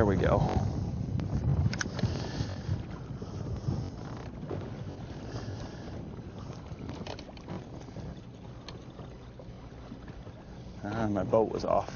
There we go. My boat was off.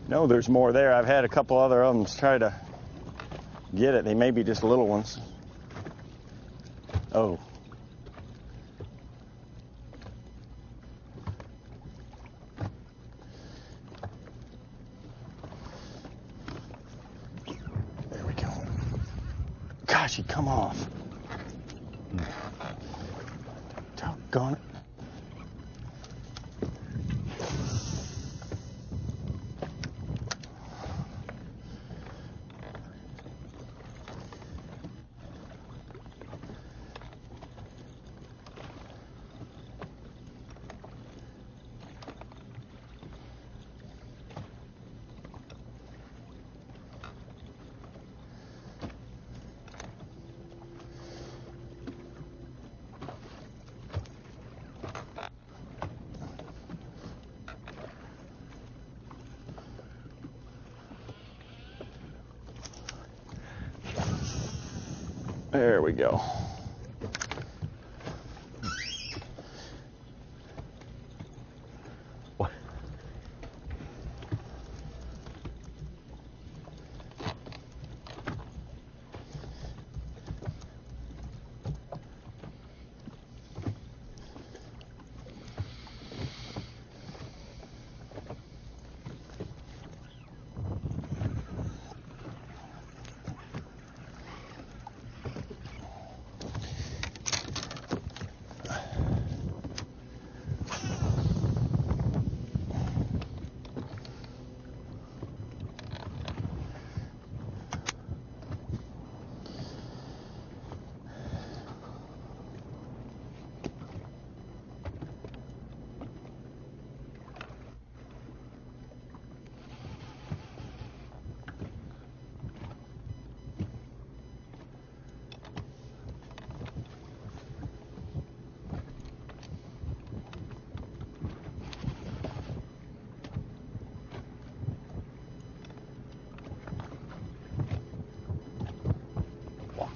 No, there's more there. I've had a couple other of them try to get it. They may be just little ones. Oh. There we go. Gosh, he come off. Doggone it. There we go.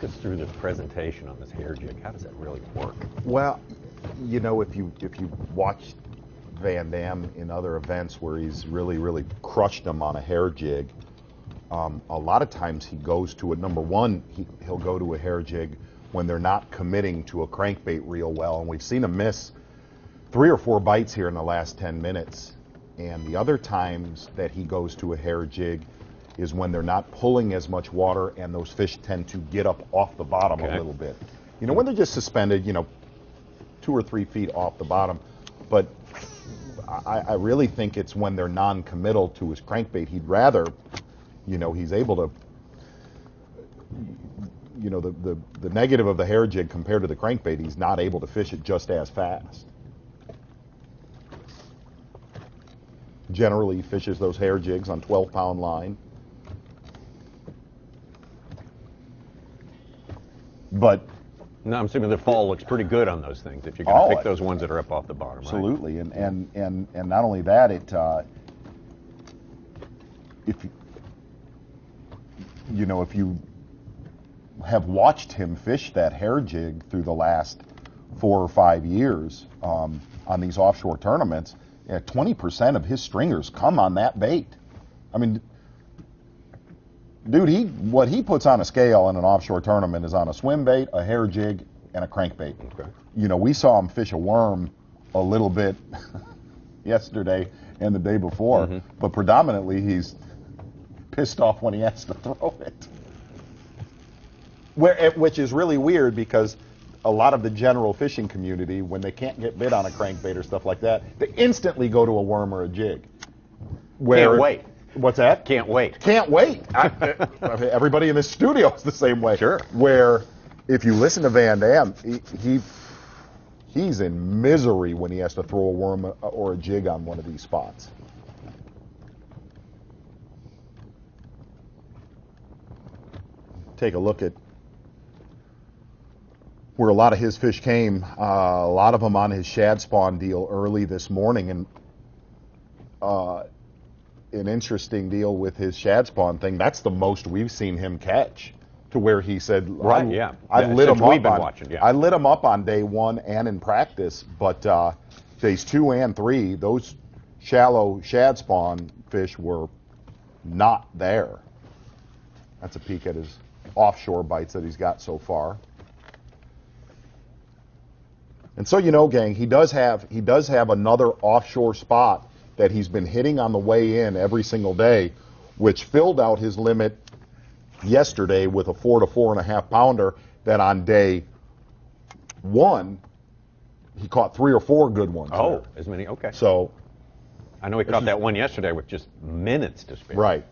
Us through the presentation on this hair jig. How does that really work? Well, you know, if you watch VanDam in other events where he's really crushed them on a hair jig, a lot of times he goes to it. Number one, he'll go to a hair jig when they're not committing to a crankbait real well, and we've seen him miss 3 or 4 bites here in the last 10 minutes. And the other times that he goes to a hair jig is when they're not pulling as much water and those fish tend to get up off the bottom a little bit. You know, when they're just suspended, you know, 2 or 3 feet off the bottom. But I really think it's when they're non-committal to his crankbait. He'd rather, you know, he's able to, you know, the negative of the hair jig compared to the crankbait, he's not able to fish it just as fast. Generally, he fishes those hair jigs on 12-pound line. But no, I'm assuming the fall looks pretty good on those things if you're going to pick those ones that are up off the bottom. Absolutely, right? and not only that, it if you have watched him fish that hair jig through the last 4 or 5 years on these offshore tournaments, 20% of his stringers come on that bait. I mean, dude, what he puts on a scale in an offshore tournament is on a swim bait, a hair jig, and a crankbait. Okay. You know, we saw him fish a worm a little bit yesterday and the day before, but predominantly he's pissed off when he has to throw it. Which is really weird because a lot of the general fishing community, when they can't get bit on a crankbait or stuff like that, they instantly go to a worm or a jig. Can't wait. What's that? Can't wait. Can't wait. I mean, everybody in this studio is the same way. Sure. Where if you listen to VanDam, he's in misery when he has to throw a worm or a jig on one of these spots. Take a look at where a lot of his fish came. A lot of them on his shad spawn deal early this morning, and an interesting deal with his shad spawn thing. That's the most we've seen him catch, to where he said, Right, yeah. I lit him we've up been on, watching, yeah. I lit him up on day 1 and in practice, but days 2 and 3, those shallow shad spawn fish were not there. That's a peek at his offshore bites that he's got so far. And so, you know, gang, he does have another offshore spot that he's been hitting on the way in every single day, which filled out his limit yesterday with a 4 to 4.5 pounder. That on day 1, he caught 3 or 4 good ones. Oh, there. as many? Okay. So, I know he caught that one yesterday with just minutes to spare. right.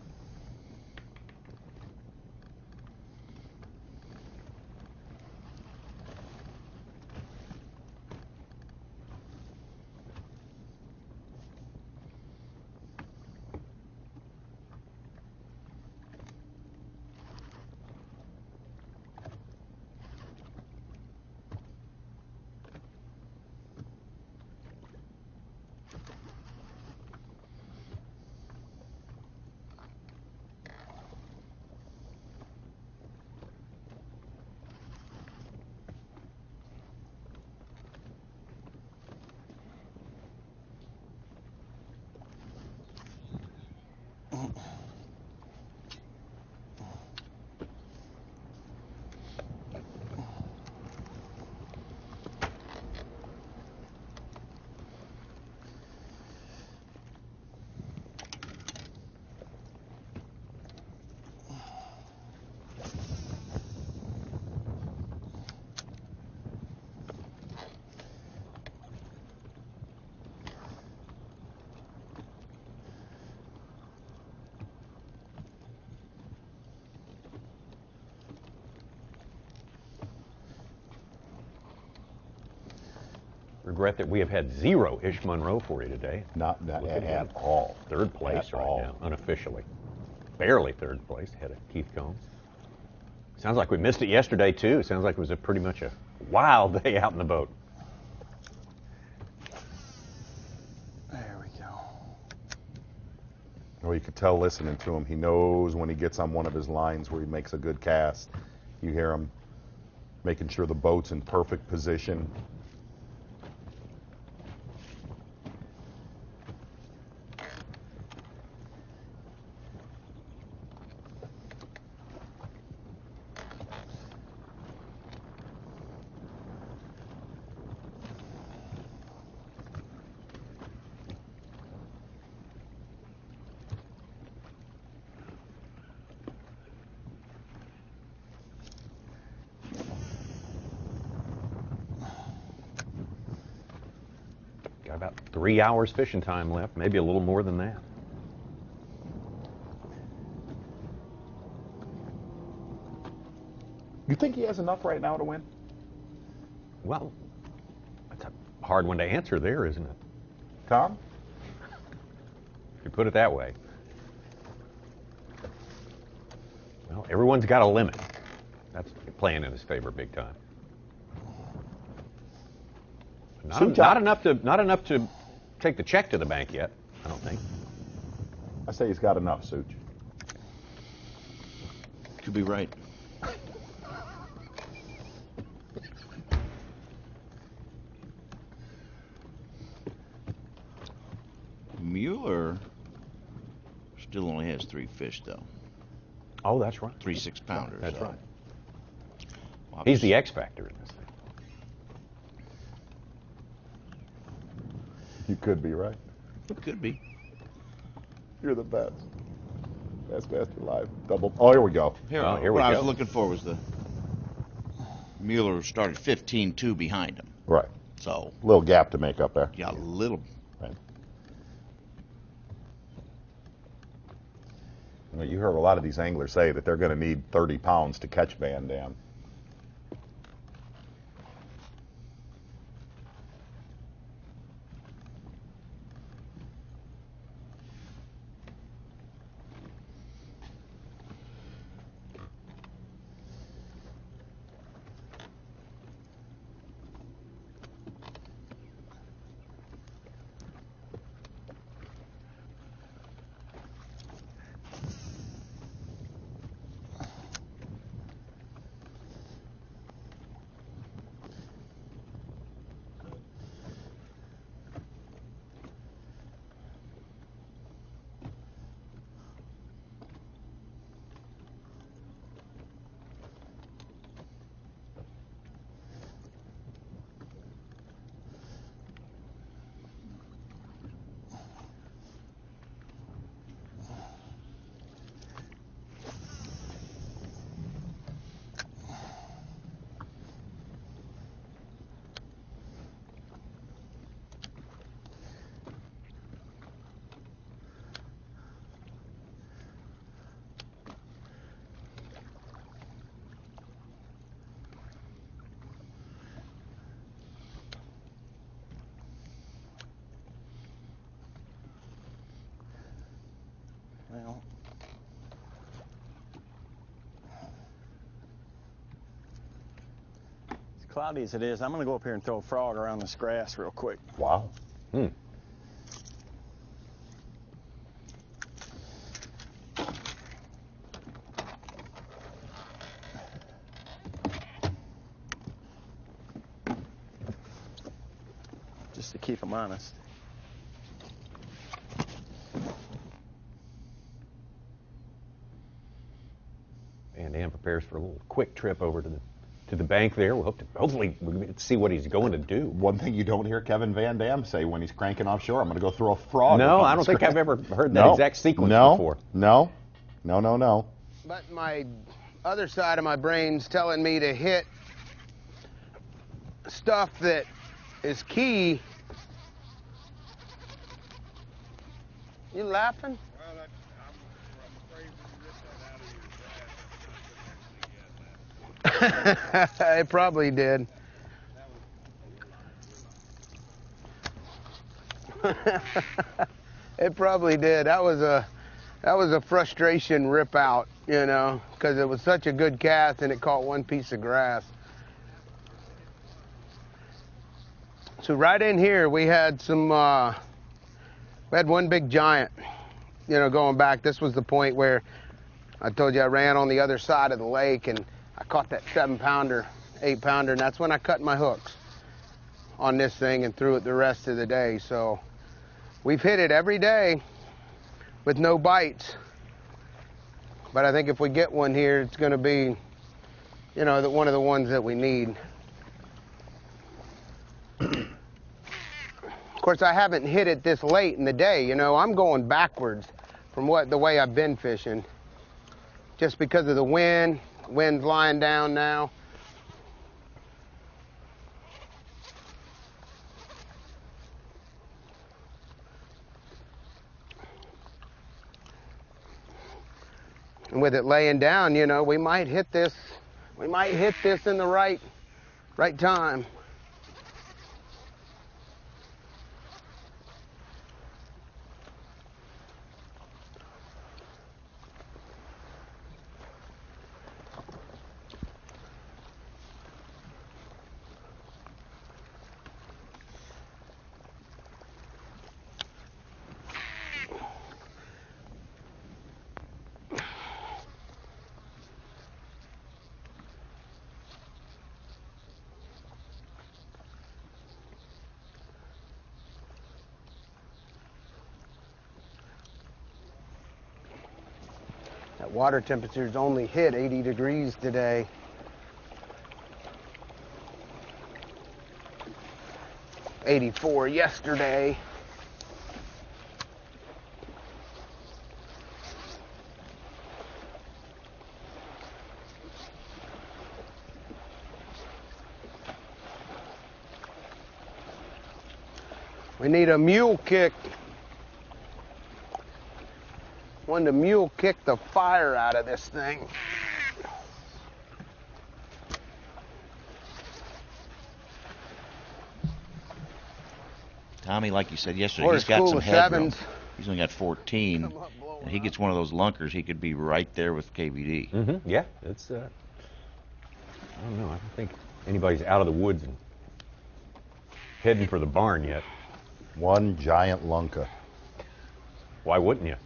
Regret that we have had 0 Ish Monroe for you today. Not Look at all. Third place At right all. now, unofficially. Barely third place, ahead of Heath Combs. Sounds like we missed it yesterday, too. Sounds like it was pretty much a wild day out in the boat. There we go. Well, you could tell listening to him. He knows when he gets on one of his lines where he makes a good cast. You hear him making sure the boat's in perfect position. Got about 3 hours fishing time left, maybe a little more than that. You think he has enough right now to win? Well, that's a hard one to answer there, isn't it? Tom? If you put it that way. Well, everyone's got a limit. That's playing in his favor big time. Not enough to take the check to the bank yet, I don't think. I say he's got enough, Such. Could be right. Mueller still only has 3 fish, though. Oh, that's right. 3 6-pounders. That's right. Well, He's the X factor in this thing. You could be right. Could be. You're the best. Bassmaster Live. Double. Oh, here we go. Here, Well, here we what I go. was looking for was the Mueller started 15-2 behind him. Right. So, Little gap to make up there. yeah, a little. Right. You know, you heard a lot of these anglers say that they're going to need 30 pounds to catch VanDam. Well, as cloudy as it is, I'm going to go up here and throw a frog around this grass real quick. Wow. Hmm. Just to keep them honest. VanDam prepares for a little quick trip over to the bank there. We'll hopefully we can see what he's going to do. One thing you don't hear Kevin VanDam say when he's cranking offshore, I'm going to go throw a frog. No, up on I don't this think grass. I've ever heard that exact sequence before. No. But my other side of my brain's telling me to hit stuff that is key. You laughing? Well, I'm afraid when you ripped that out of your grass, It probably did. It probably did. That was a frustration rip out, you know, because it was such a good cast and it caught one piece of grass. So right in here we had some we had one big giant, you know, going back. This was the point where I told you I ran on the other side of the lake and I caught that 7-pounder, 8-pounder, and that's when I cut my hooks on this thing and threw it the rest of the day. So we've hit it every day with no bites. But I think if we get one here, it's going to be, you know, one of the ones that we need. Of course, I haven't hit it this late in the day. You know, I'm going backwards from the way I've been fishing, just because of the wind. Wind's lying down now. And with it laying down, you know, we might hit this. We might hit this in the right time. That water temperature's only hit 80 degrees today. '84 yesterday. We need a mule kick. One to mule kick the fire out of this thing. Tommy, like you said yesterday, Or he's a got school some of headroom. sevens. He's only got 14. And he gets one of those lunkers, he could be right there with KVD. Mm-hmm. Yeah, it's. I don't know. I don't think anybody's out of the woods and heading for the barn yet. One giant lunka. Why wouldn't you?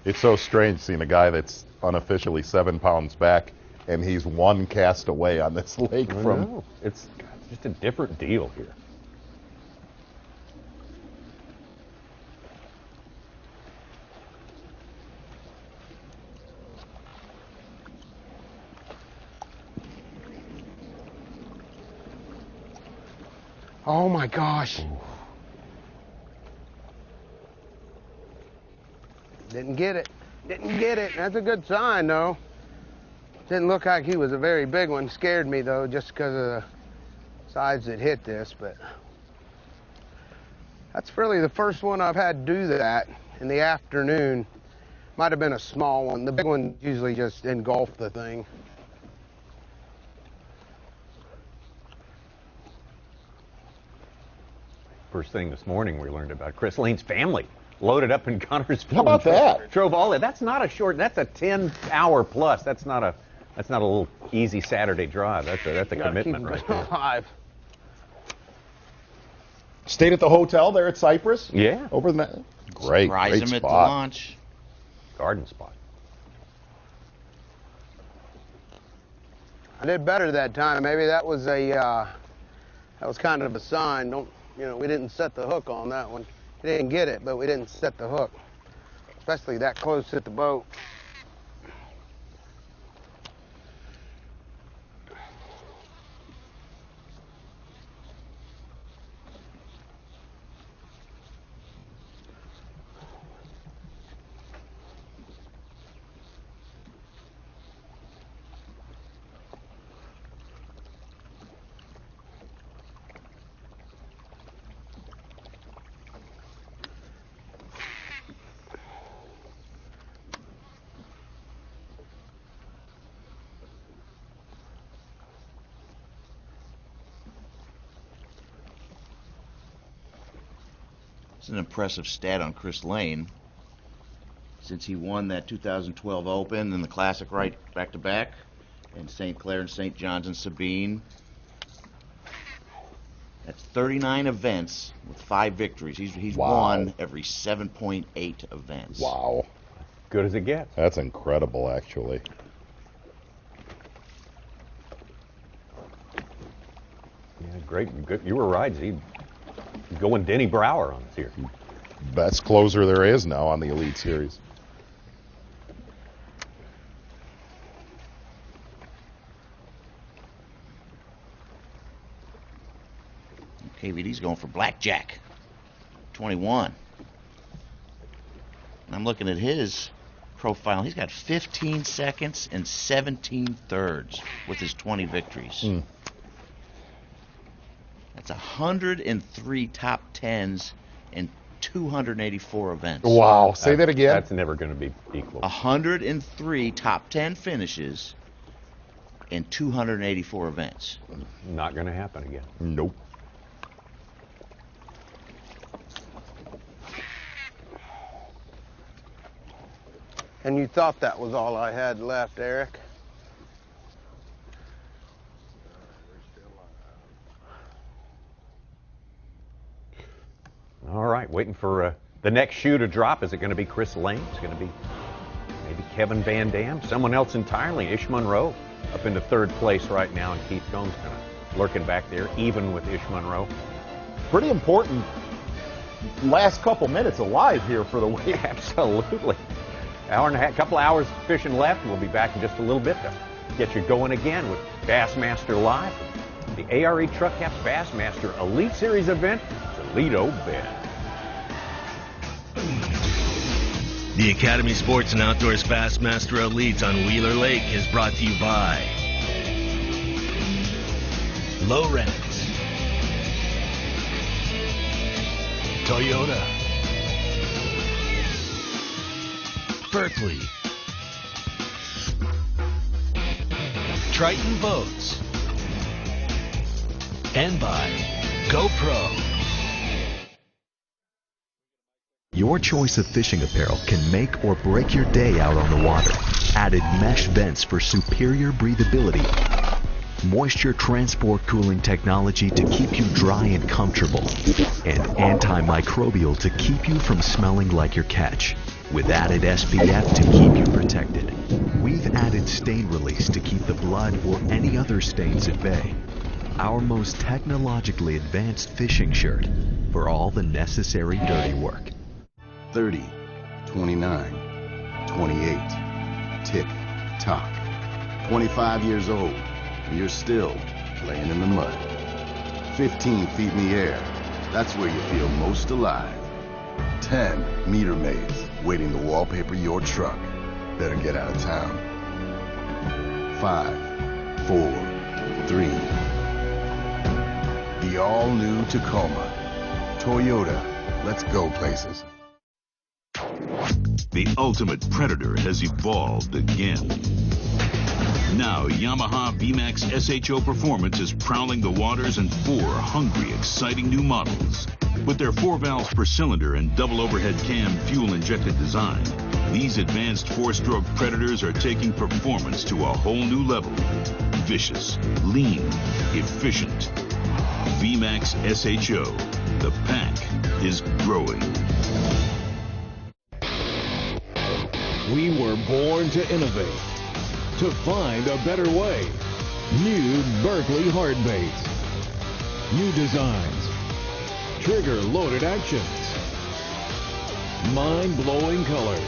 It's so strange seeing a guy that's unofficially 7 pounds back, and he's one cast away on this lake I from. know. It's just a different deal here. Oh my gosh. Didn't get it. Didn't get it. That's a good sign, though. Didn't look like he was a very big one. Scared me, though, just because of the sides that hit this. But that's really the first one I've had do that in the afternoon. Might have been a small one. The big one usually just engulfed the thing. First thing this morning, we learned about Chris Lane's family loaded up in Gunnersville. How about that? Drove all that. That's not a short. That's a 10-hour plus. That's not a little easy Saturday drive. That's a commitment right there. Alive. Stayed at the hotel there at Cypress? Yeah. Over the Great, Surprise great him at the spot. launch. Garden spot. I did better that time. Maybe that was kind of a sign. We didn't set the hook on that one. We didn't get it, but we didn't set the hook, especially that close at the boat. It's an impressive stat on Chris Lane. Since he won that 2012 Open and the Classic right back to back, and St. Clair and St. John's and Sabine. That's 39 events with 5 victories. He's Wow. won every 7.8 events. Wow. Good as it gets. That's incredible, actually. Yeah, great. Good. You were right, Z. Going Denny Brower on this here. Best closer there is now on the Elite Series. KVD's going for blackjack. 21. And I'm looking at his profile. He's got 15 seconds and 17 thirds with his 20 victories. That's 103 top 10s and 284 events. Wow. Say that again. That's never going to be equal. 103 top 10 finishes and 284 events. Not going to happen again. Nope. And you thought that was all I had left, Eric? All right, waiting for the next shoe to drop. Is it going to be Chris Lane? It's going to be maybe Kevin VanDam? Someone else entirely? Ish Monroe up into third place right now, and Heath Combs kind of lurking back there, even with Ish Monroe. Pretty important last couple minutes alive here for the week. Yeah, absolutely. Hour and a half, couple hours fishing left. We'll be back in just a little bit, though. get you going again with Bassmaster Live, the ARE Truck Caps Bassmaster Elite Series event, Toledo Bend. The Academy Sports and Outdoors Bassmaster Elite on Wheeler Lake is brought to you by Lowrance, Toyota, Berkeley, Triton Boats, and by GoPro. Your choice of fishing apparel can make or break your day out on the water. Added mesh vents for superior breathability. Moisture transport cooling technology to keep you dry and comfortable. And antimicrobial to keep you from smelling like your catch. With added SPF to keep you protected. We've added stain release to keep the blood or any other stains at bay. Our most technologically advanced fishing shirt for all the necessary dirty work. 30, 29, 28, tick, tock. 25 years old, and you're still laying in the mud. 15 feet in the air, that's where you feel most alive. 10 meter maze, waiting to wallpaper your truck. Better get out of town. 5, 4, 3. The all-new Tacoma. Toyota, let's go places. The ultimate predator has evolved again. Now, Yamaha B.A.S.S SHO Performance is prowling the waters in 4 hungry, exciting new models. With their 4 valves per cylinder and double overhead cam fuel-injected design, these advanced 4-stroke predators are taking performance to a whole new level. Vicious, lean, efficient. B.A.S.S SHO. The pack is growing. We were born to innovate, to find a better way. New Berkeley hard baits. New designs. Trigger-loaded actions. Mind-blowing colors.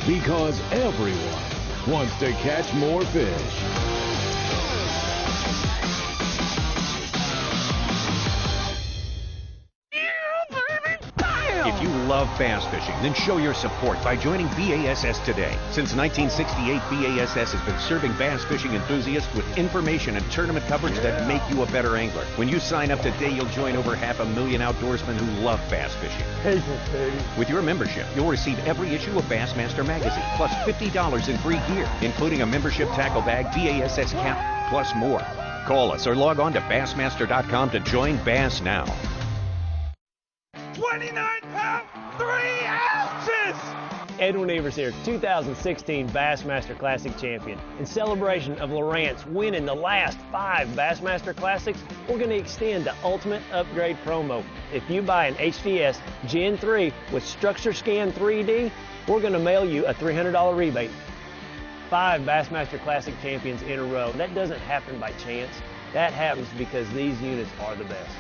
Because everyone wants to catch more fish. If you love bass fishing, then show your support by joining B.A.S.S today. Since 1968, B.A.S.S has been serving bass fishing enthusiasts with information and tournament coverage that make you a better angler. When you sign up today, you'll join over 500,000 outdoorsmen who love bass fishing. With your membership, you'll receive every issue of Bassmaster magazine, plus $50 in free gear, including a membership tackle bag, B.A.S.S cap, plus more. Call us or log on to Bassmaster.com to join Bass now. 29 pounds, 3 ounces! Edwin Evers here, 2016 Bassmaster Classic champion. In celebration of Lowrance winning the last 5 Bassmaster Classics, we're going to extend the Ultimate Upgrade promo. If you buy an HDS Gen 3 with Structure Scan 3D, we're going to mail you a $300 rebate. 5 Bassmaster Classic champions in a row. That doesn't happen by chance. That happens because these units are the best.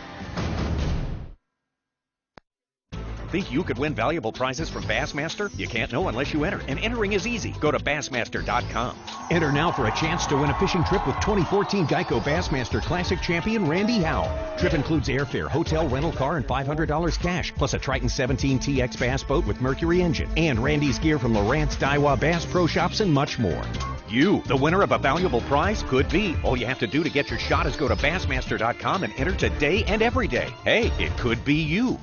Think you could win valuable prizes from Bassmaster? You can't know unless you enter, and entering is easy. Go to Bassmaster.com. Enter now for a chance to win a fishing trip with 2014 Geico Bassmaster Classic champion Randy Howe. Trip includes airfare, hotel, rental car, and $500 cash, plus a Triton 17 TX bass boat with Mercury engine, and Randy's gear from Lowrance, Daiwa, Bass Pro Shops, and much more. You, the winner of a valuable prize, could be. All you have to do to get your shot is go to Bassmaster.com and enter today and every day. Hey, it could be you.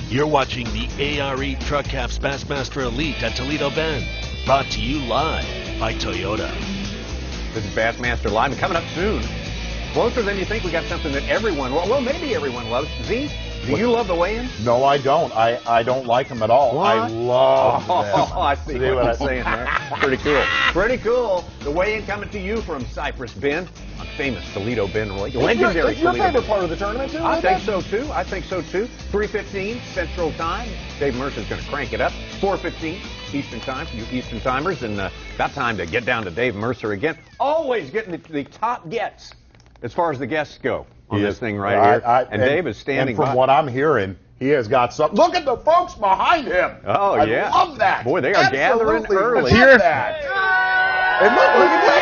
You're watching the ARE Truck Caps Bassmaster Elite at Toledo Bend. Brought to you live by Toyota. This is Bassmaster Live, and coming up soon, closer than you think, we got something that everyone, well, maybe everyone loves. Z, do you love the weigh-in? No, I don't. I don't like them at all. What? I love them. Oh, I see what I'm saying there. Pretty cool. Pretty cool. The weigh-in coming to you from Cypress Bend. famous Toledo Bend, legendary It's your Toledo favorite Bend. part of the tournament, too? I think so, too. 3:15 Central Time. Dave Mercer's going to crank it up. 4:15 Eastern Time for you Eastern Timers. And about time to get down to Dave Mercer again. Always getting the top gets as far as the guests go on this thing right here. And Dave is standing by. And from what I'm hearing, he has got some. Look at the folks behind him. Oh, yeah. I love that. Boy, they are gathering early. Let's hear that. And look at that.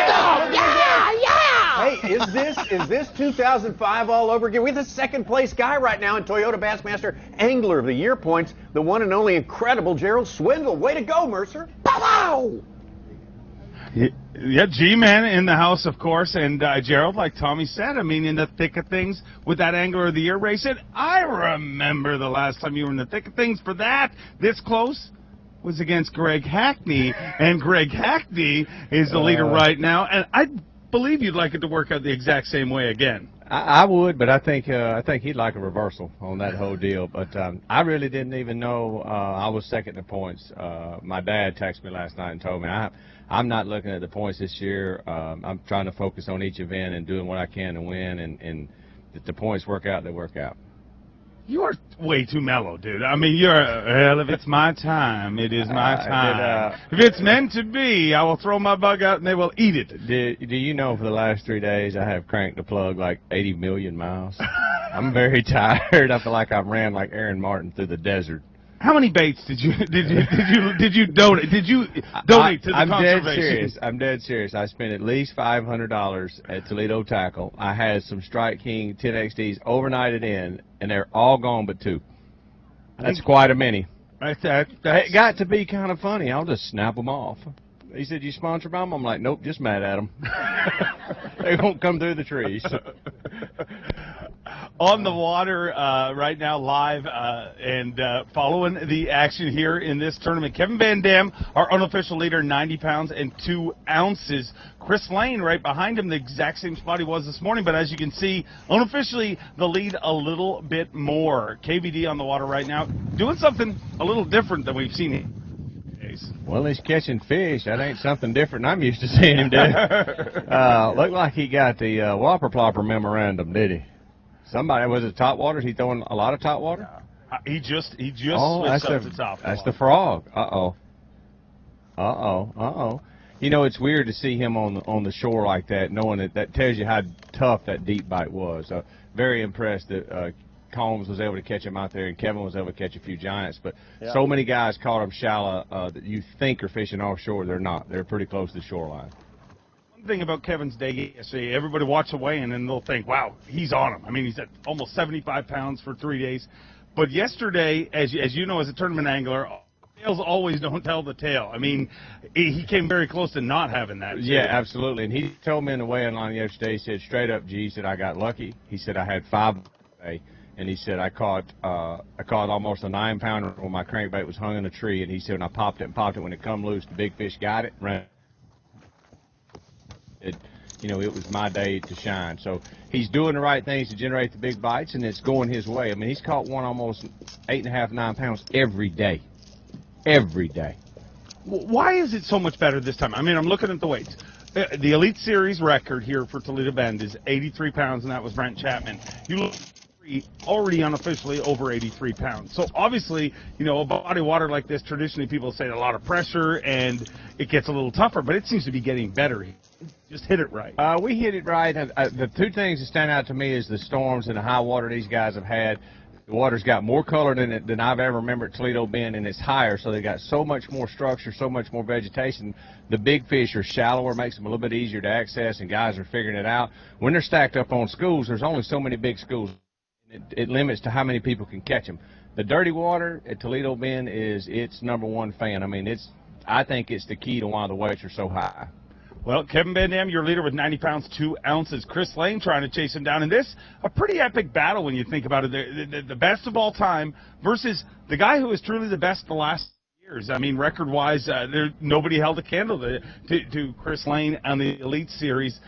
Hey, is this 2005 all over again? We're the second place guy right now in Toyota Bassmaster Angler of the Year points, the one and only incredible Gerald Swindle. Way to go, Mercer. Pow! Yeah, G-Man in the house, of course, and Gerald, like Tommy said, I mean, in the thick of things with that Angler of the Year race. And I remember the last time you were in the thick of things for that, this close, was against Greg Hackney, and Greg Hackney is the leader right now, and I believe you'd like it to work out the exact same way again. I would, but I think he'd like a reversal on that whole deal. But I really didn't even know I was second in points. My dad texted me last night and told me I'm not looking at the points this year. I'm trying to focus on each event and doing what I can to win, and if the points work out, they work out. You are way too mellow, dude. I mean, well, if it's my time, it is my time. If it's meant to be, I will throw my bug out and they will eat it. Do you know for the last 3 days I have cranked the plug like 80 million miles? I'm very tired. I feel like I've ran like Aaron Martin through the desert. How many baits did you donate? Did you donate to the conservation? I'm dead serious. I spent at least $500 at Toledo Tackle. I had some Strike King 10XDs overnighted in, and they're all gone but 2. That's quite a many. It got to be kind of funny. I'll just snap them off. He said, "You sponsor by them?" I'm like, "Nope, just mad at them." They won't come through the trees. On the water right now, live and following the action here in this tournament. Kevin VanDam, our unofficial leader, 90 pounds and 2 ounces. Chris Lane right behind him, the exact same spot he was this morning, but as you can see, unofficially the lead a little bit more. KVD on the water right now, doing something a little different than we've seen him. Well, he's catching fish. That ain't something different I'm used to seeing him do. Looked like he got the Whopper Plopper memorandum, did he? Somebody, was it top water? Is he throwing a lot of top water? He just switched up to top water. That's the frog. Uh-oh. You know, it's weird to see him on the shore like that, knowing that tells you how tough that deep bite was. Very impressed that Combs was able to catch him out there, and Kevin was able to catch a few giants. But so many guys caught him shallow that you think are fishing offshore. They're not. They're pretty close to the shoreline. Thing about Kevin's day yesterday, everybody watch away and then they'll think, wow, he's on him. I mean, he's at almost 75 pounds for 3 days. But yesterday, as you know, as a tournament angler, tails always don't tell the tale. I mean, he came very close to not having that. Yeah, absolutely. And he told me in the weigh-in line yesterday, he said, straight up, G, he said, I got lucky. He said, I had 5 today. And he said, I caught almost a 9-pounder when my crankbait was hung in a tree. And he said, when I popped it, when it come loose, the big fish got it, ran. It was my day to shine. So he's doing the right things to generate the big bites, and it's going his way. I mean, he's caught one almost 8.5, 9 pounds every day. Every day. Why is it so much better this time? I mean, I'm looking at the weights. The Elite Series record here for Toledo Bend is 83 pounds, and that was Brent Chapman. You look already unofficially over 83 pounds. So obviously, a body of water like this, traditionally people say a lot of pressure and it gets a little tougher, but it seems to be getting better. Just hit it right. We hit it right. The 2 things that stand out to me is the storms and the high water these guys have had. The water's got more color than I've ever remembered at Toledo Bend, and it's higher, so they got so much more structure, so much more vegetation. The big fish are shallower, makes them a little bit easier to access, and guys are figuring it out. When they're stacked up on schools, there's only so many big schools. It limits to how many people can catch them. The dirty water at Toledo Bend is its #1 fan. I mean, I think it's the key to why the weights are so high. Well, Kevin VanDam, your leader with 90 pounds, 2 ounces. Chris Lane trying to chase him down. And this, a pretty epic battle when you think about it. The best of all time versus the guy who is truly the best the last years. I mean, record-wise, nobody held a candle to Chris Lane on the Elite Series.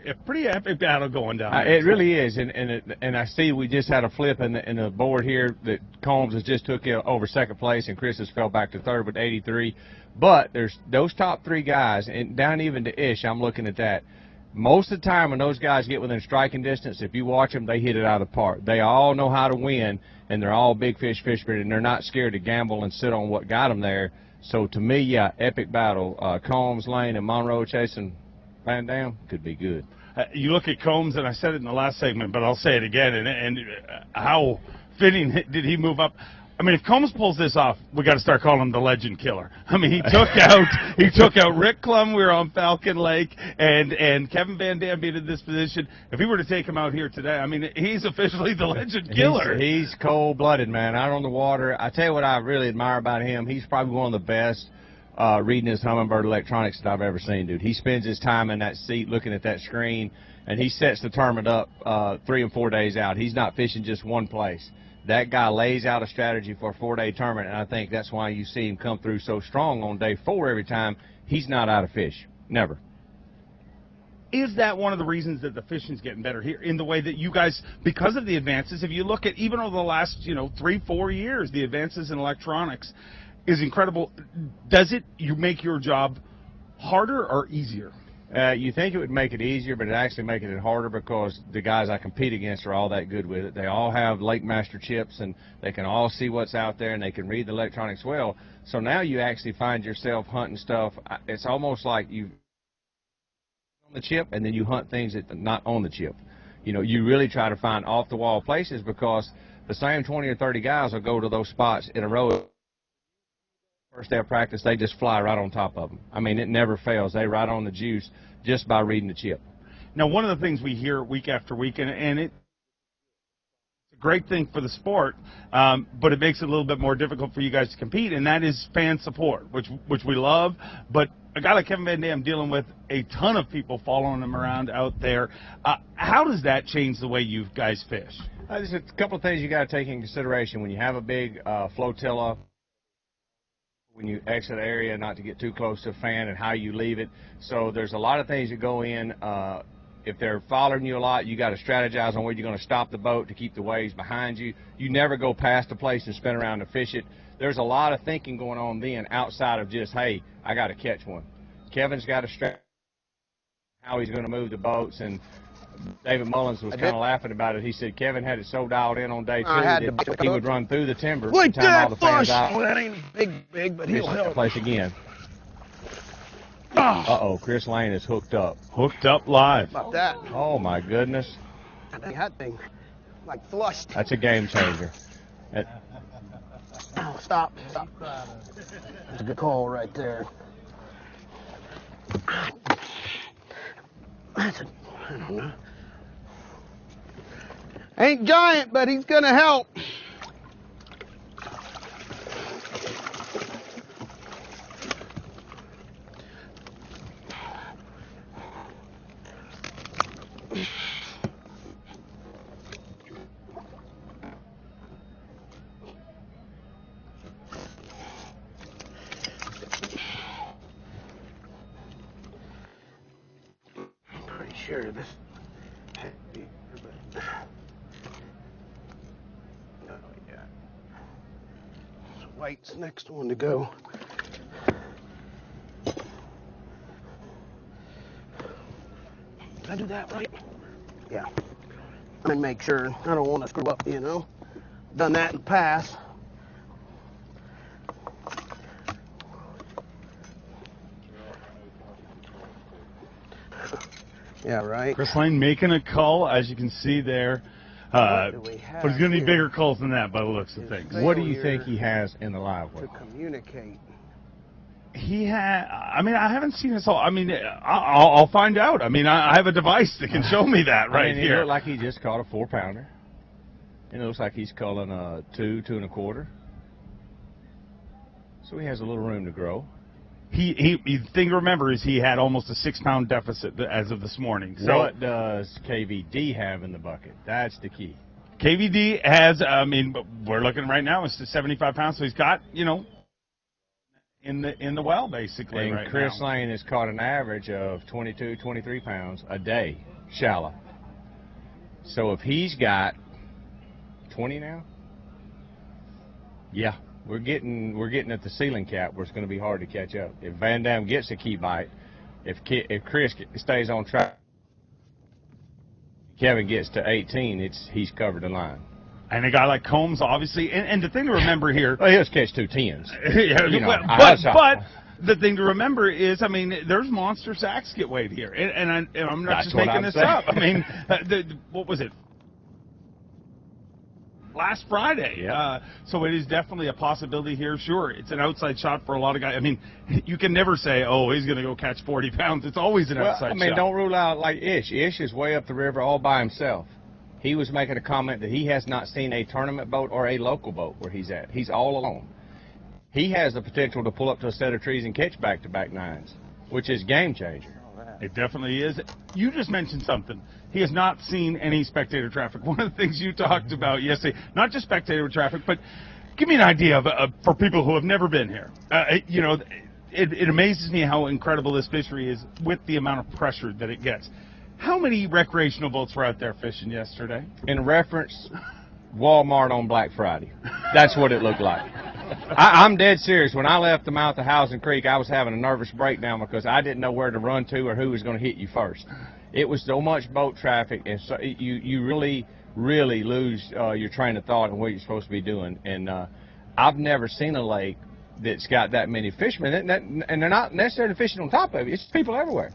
A pretty epic battle going down there. It really is, and I see we just had a flip in the board here that Combs has just took over second place, and Chris has fell back to third with 83. But there's those top 3 guys, and down even to Ish, I'm looking at that. Most of the time when those guys get within striking distance, if you watch them, they hit it out of the park. They all know how to win, and they're all big fish fishermen, and they're not scared to gamble and sit on what got them there. So to me, yeah, epic battle. Combs, Lane, and Monroe chasing VanDam could be good. You look at Combs, and I said it in the last segment, but I'll say it again, and how fitting did he move up? I mean, if Combs pulls this off, we got to start calling him the legend killer. I mean, he took out Rick Klum. We were on Falcon Lake, and Kevin VanDam being in this position. If he were to take him out here today, I mean, he's officially the legend killer. He's cold-blooded, man. Out on the water. I tell you what I really admire about him. He's probably one of the best reading his Humminbird electronics that I've ever seen, dude. He spends his time in that seat looking at that screen, and he sets the tournament up 3 and 4 days out. He's not fishing just one place. That guy lays out a strategy for a 4-day tournament, and I think that's why you see him come through so strong on day 4 every time. He's not out of fish. Never. Is that one of the reasons that the fishing's getting better here in the way that you guys, because of the advances, if you look at even over the last, 3-4 years, the advances in electronics is incredible. Does it make your job harder or easier? You think it would make it easier, but it actually makes it harder because the guys I compete against are all that good with it. They all have Lake Master chips, and they can all see what's out there, and they can read the electronics well. So now you actually find yourself hunting stuff. It's almost like you on the chip, and then you hunt things that are not on the chip. You really try to find off-the-wall places because the same 20 or 30 guys will go to those spots in a row. First day of practice, they just fly right on top of them. I mean, it never fails. They ride on the juice just by reading the chip. Now, one of the things we hear week after week, and it's a great thing for the sport, but it makes it a little bit more difficult for you guys to compete, and that is fan support, which we love. But a guy like Kevin VanDam dealing with a ton of people following him around out there, how does that change the way you guys fish? There's a couple of things you got to take into consideration when you have a big flotilla. When you exit the area, not to get too close to a fan, and how you leave it. So there's a lot of things that go in. If they're following you a lot, you got to strategize on where you're going to stop the boat to keep the waves behind you. You never go past a place and spin around to fish it. There's a lot of thinking going on then outside of just, hey, I got to catch one. Kevin's got to strategize how he's going to move the boats, and David Mullins was kind of laughing about it. He said Kevin had it so dialed in on day 2 that he would run through the timber and time all the fans out. Well, that ain't big, but he'll help. Place again. Uh-oh, Chris Lane is hooked up. Hooked up live. About that. Oh, my goodness. I think that thing, like, flushed. That's a game changer. Oh, stop. That's a good call right there. I don't know. Ain't giant, but he's gonna help. I'm pretty sure this. White's the next one to go. Did I do that right? Yeah. Let me make sure. I don't want to screw up, Done that in the past. Yeah, right. Chris Lane making a call, as you can see there. But he's going to need bigger calls than that by the looks of things. What do you think he has in the live well? To communicate. He had, I haven't seen this all. I'll find out. I have a device that can show me that right It here. looked like he just caught a 4-pounder. And it looks like he's calling a 2 1/4. So he has a little room to grow. The thing to remember is he had almost a 6-pound deficit as of this morning. So what does KVD have in the bucket? That's the key. KVD has, we're looking right now, it's 75 pounds, so he's got, in the well, basically, and right Chris now. Lane has caught an average of 22, 23 pounds a day, shallow. So if he's got 20 now, yeah. We're getting at the ceiling cap where it's going to be hard to catch up. If VanDam gets a key bite, if Chris stays on track, Kevin gets to 18, he's covered the line. And a guy like Combs, obviously, and the thing to remember here. Well, he'll catch 2 10s. Yeah, You know, but the thing to remember is, I mean, there's monster sacks get weighed here, and I'm not just making this up. I mean, what was it? Last Friday. Yeah. So it is definitely a possibility here. Sure, it's an outside shot for a lot of guys. I mean, you can never say, oh, he's going to go catch 40 pounds. It's always an outside shot. Don't rule out like Ish. Ish is way up the river all by himself. He was making a comment that he has not seen a tournament boat or a local boat where he's at. He's all alone. He has the potential to pull up to a set of trees and catch back-to-back 9s, which is game changer. It definitely is. You just mentioned something. He has not seen any spectator traffic. One of the things you talked about yesterday, not just spectator traffic, but give me an idea of for people who have never been here. You know, it amazes me how incredible this fishery is with the amount of pressure that it gets. How many recreational boats were out there fishing yesterday? In reference, Walmart on Black Friday. That's what it looked like. I'm dead serious. When I left the mouth of Housing Creek, I was having a nervous breakdown because I didn't know where to run to or who was going to hit you first. It was so much boat traffic, and so you really lose your train of thought and what you're supposed to be doing. And I've never seen a lake that's got that many fishermen, and they're not necessarily fishing on top of it. It's people everywhere.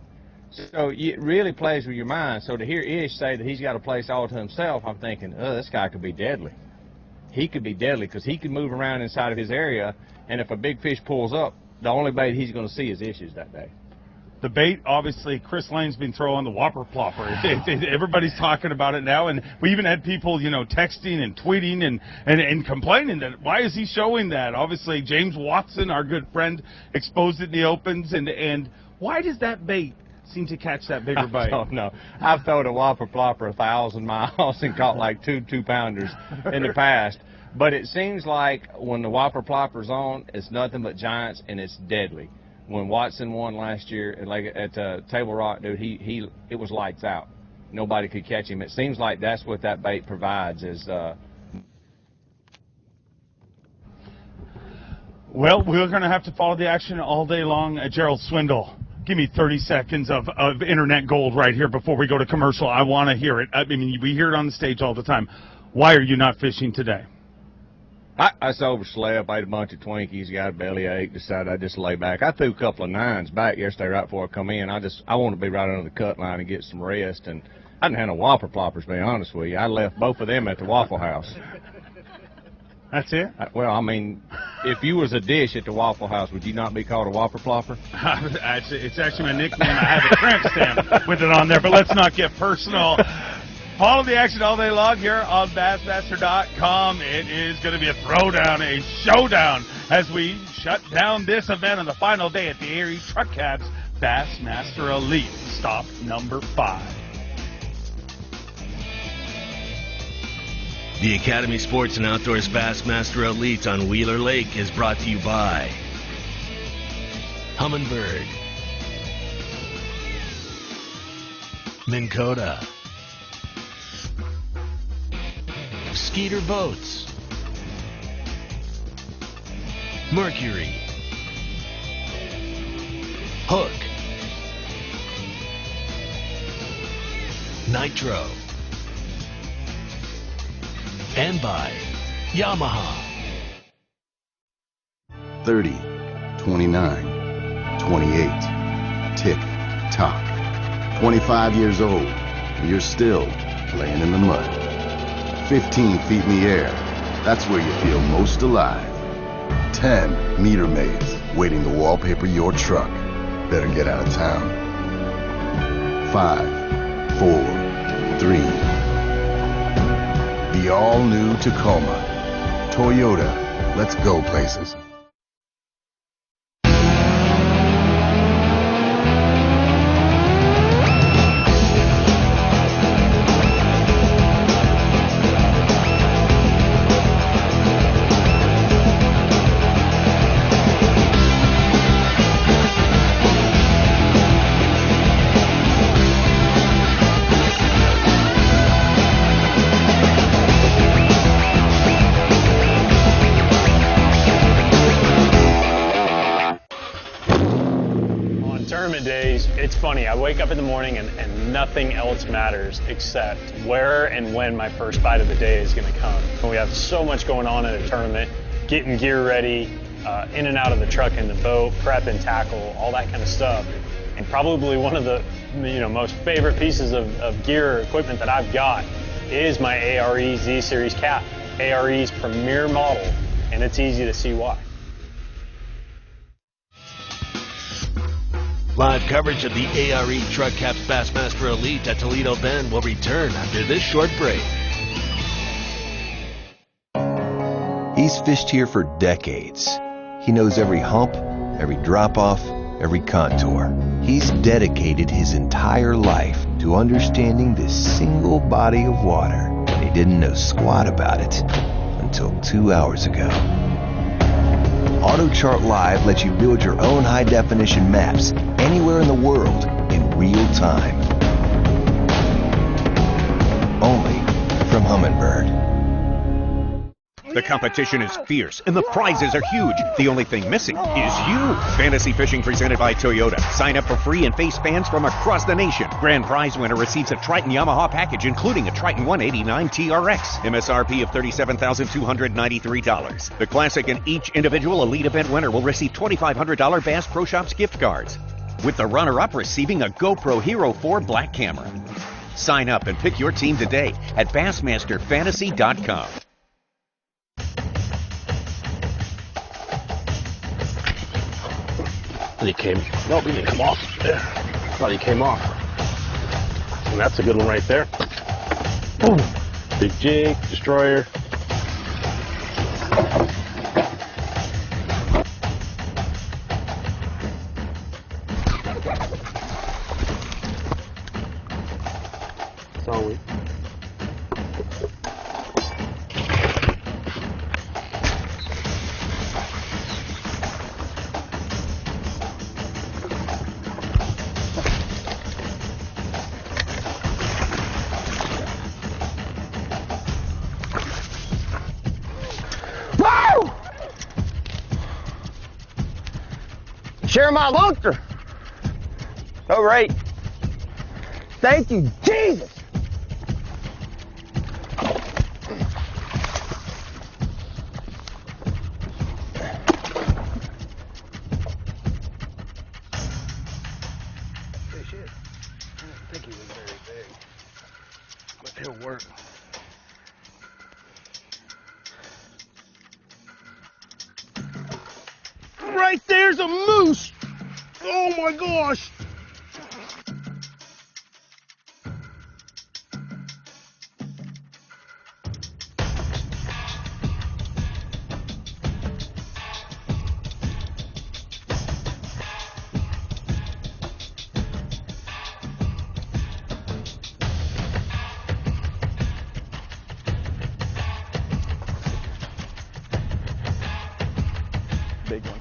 So it really plays with your mind. So to hear Ish say that he's got a place all to himself, I'm thinking, oh, this guy could be deadly. He could be deadly because he can move around inside of his area, and if a big fish pulls up, the only bait he's going to see is Ishes that day. The bait, obviously, Chris Lane's been throwing the whopper plopper. Everybody's talking about it now, and we even had people, you know, texting and tweeting and complaining that why is he showing that? Obviously, James Watson, our good friend, exposed it in the opens, and why does that bait seem to catch that bigger bite? I don't know. I've thrown a whopper plopper 1,000 miles and caught like 2-pounders in the past. But it seems like when the whopper plopper's on, it's nothing but giants and it's deadly. When Watson won last year, like at Table Rock, dude, it was lights out. Nobody could catch him. It seems like that's what that bait provides. Is well, we're going to have to follow the action all day long. Gerald Swindle, give me 30 seconds of internet gold right here before we go to commercial. I want to hear it. I mean, we hear it on the stage all the time. Why are you not fishing today? I overslept, ate a bunch of Twinkies, got a bellyache, decided I'd just lay back. I threw a couple of 9s back yesterday right before I come in. I want to be right under the cut line and get some rest. And I didn't have no whopper ploppers, to be honest with you. I left both of them at the Waffle House. That's it? Well, I mean, if you was a dish at the Waffle House, would you not be called a whopper plopper? It's actually my nickname. I have a tramp stamp with it on there, but let's not get personal. Follow the action all day long here on Bassmaster.com. It is going to be a throwdown, a showdown, as we shut down this event on the final day at the Erie Truck Cabs Bassmaster Elite. Stop number 5. The Academy Sports and Outdoors Bassmaster Elite on Wheeler Lake is brought to you by Humminbird, Minn Kota, Skeeter Boats, Mercury, Hook, Nitro, and by Yamaha. 30, 29, 28, tick, tock. 25 years old, and you're still laying in the mud. 15 feet in the air, that's where you feel most alive. 10 meter maze, waiting to wallpaper your truck. Better get out of town. 5, 4, 3. The all-new Tacoma. Toyota, let's go places. tournament days, it's funny. I wake up in the morning and nothing else matters except where and when my first bite of the day is going to come. We have so much going on in a tournament, getting gear ready, in and out of the truck and the boat, prep and tackle, all that kind of stuff. And probably one of the most favorite pieces of gear or equipment that I've got is my ARE Z Series cap. ARE's premier model, and it's easy to see why. Live coverage of the ARE Truck Caps Bassmaster Elite at Toledo Bend will return after this short break. He's fished here for decades. He knows every hump, every drop-off, every contour. He's dedicated his entire life to understanding this single body of water, and he didn't know squat about it until 2 hours ago. AutoChart Live lets you build your own high-definition maps anywhere in the world in real time. Only from Humminbird. The competition is fierce, and the prizes are huge. The only thing missing is you. Fantasy Fishing presented by Toyota. Sign up for free and face fans from across the nation. Grand prize winner receives a Triton Yamaha package, including a Triton 189 TRX. MSRP of $37,293. The Classic and each individual Elite Event winner will receive $2,500 Bass Pro Shops gift cards, with the runner-up receiving a GoPro Hero 4 black camera. Sign up and pick your team today at Bassmasterfantasy.com. He came. Nope, he didn't come off. There. Thought he came off. And that's a good one right there. Boom. Big jig, destroyer. So we. Share my lunker. All right. Thank you, Jesus. Fish it. I don't think he was very big, but he'll work. Right there's a moose. Oh my gosh. Big one.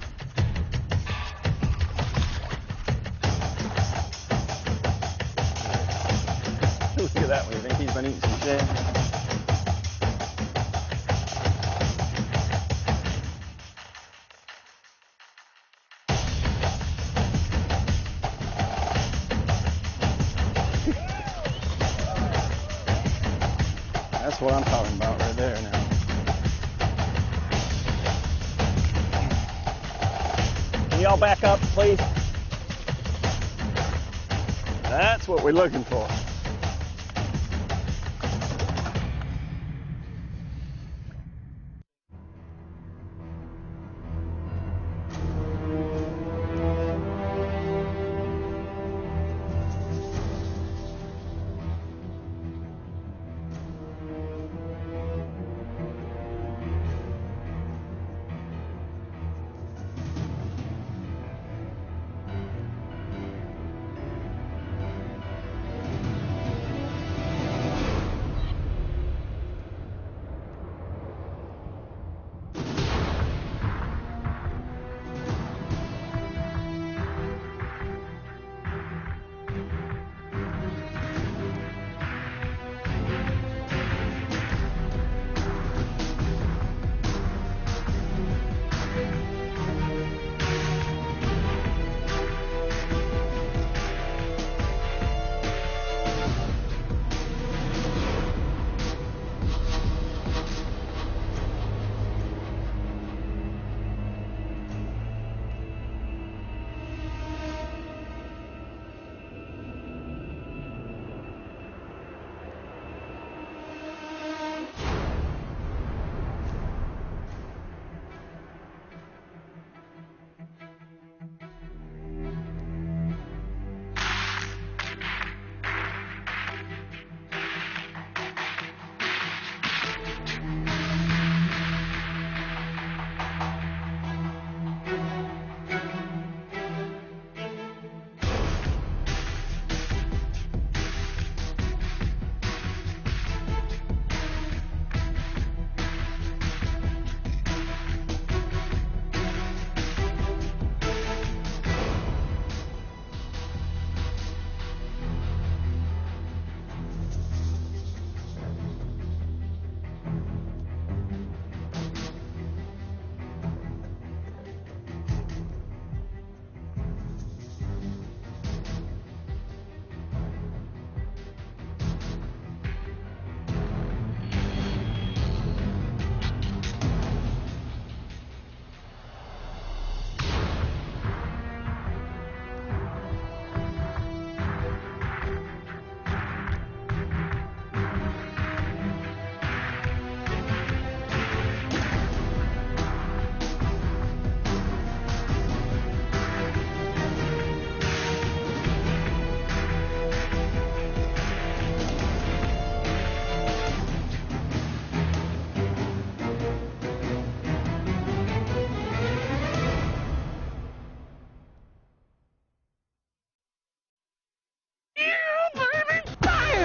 Look at that one. You think he's been eating some shit? That's what I'm talking about right there now. Can y'all back up, please? That's what we're looking for.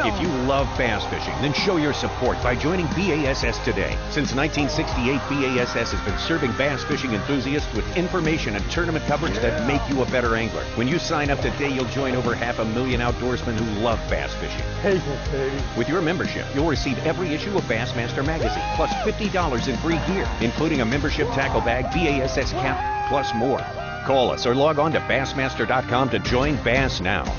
If you love bass fishing, then show your support by joining B.A.S.S today. Since 1968, B.A.S.S has been serving bass fishing enthusiasts with information and tournament coverage that make you a better angler. When you sign up today, you'll join over 500,000 outdoorsmen who love bass fishing. Hey, baby. With your membership, you'll receive every issue of Bassmaster magazine, plus $50 in free gear, including a membership tackle bag, B.A.S.S cap, plus more. Call us or log on to Bassmaster.com to join Bass now.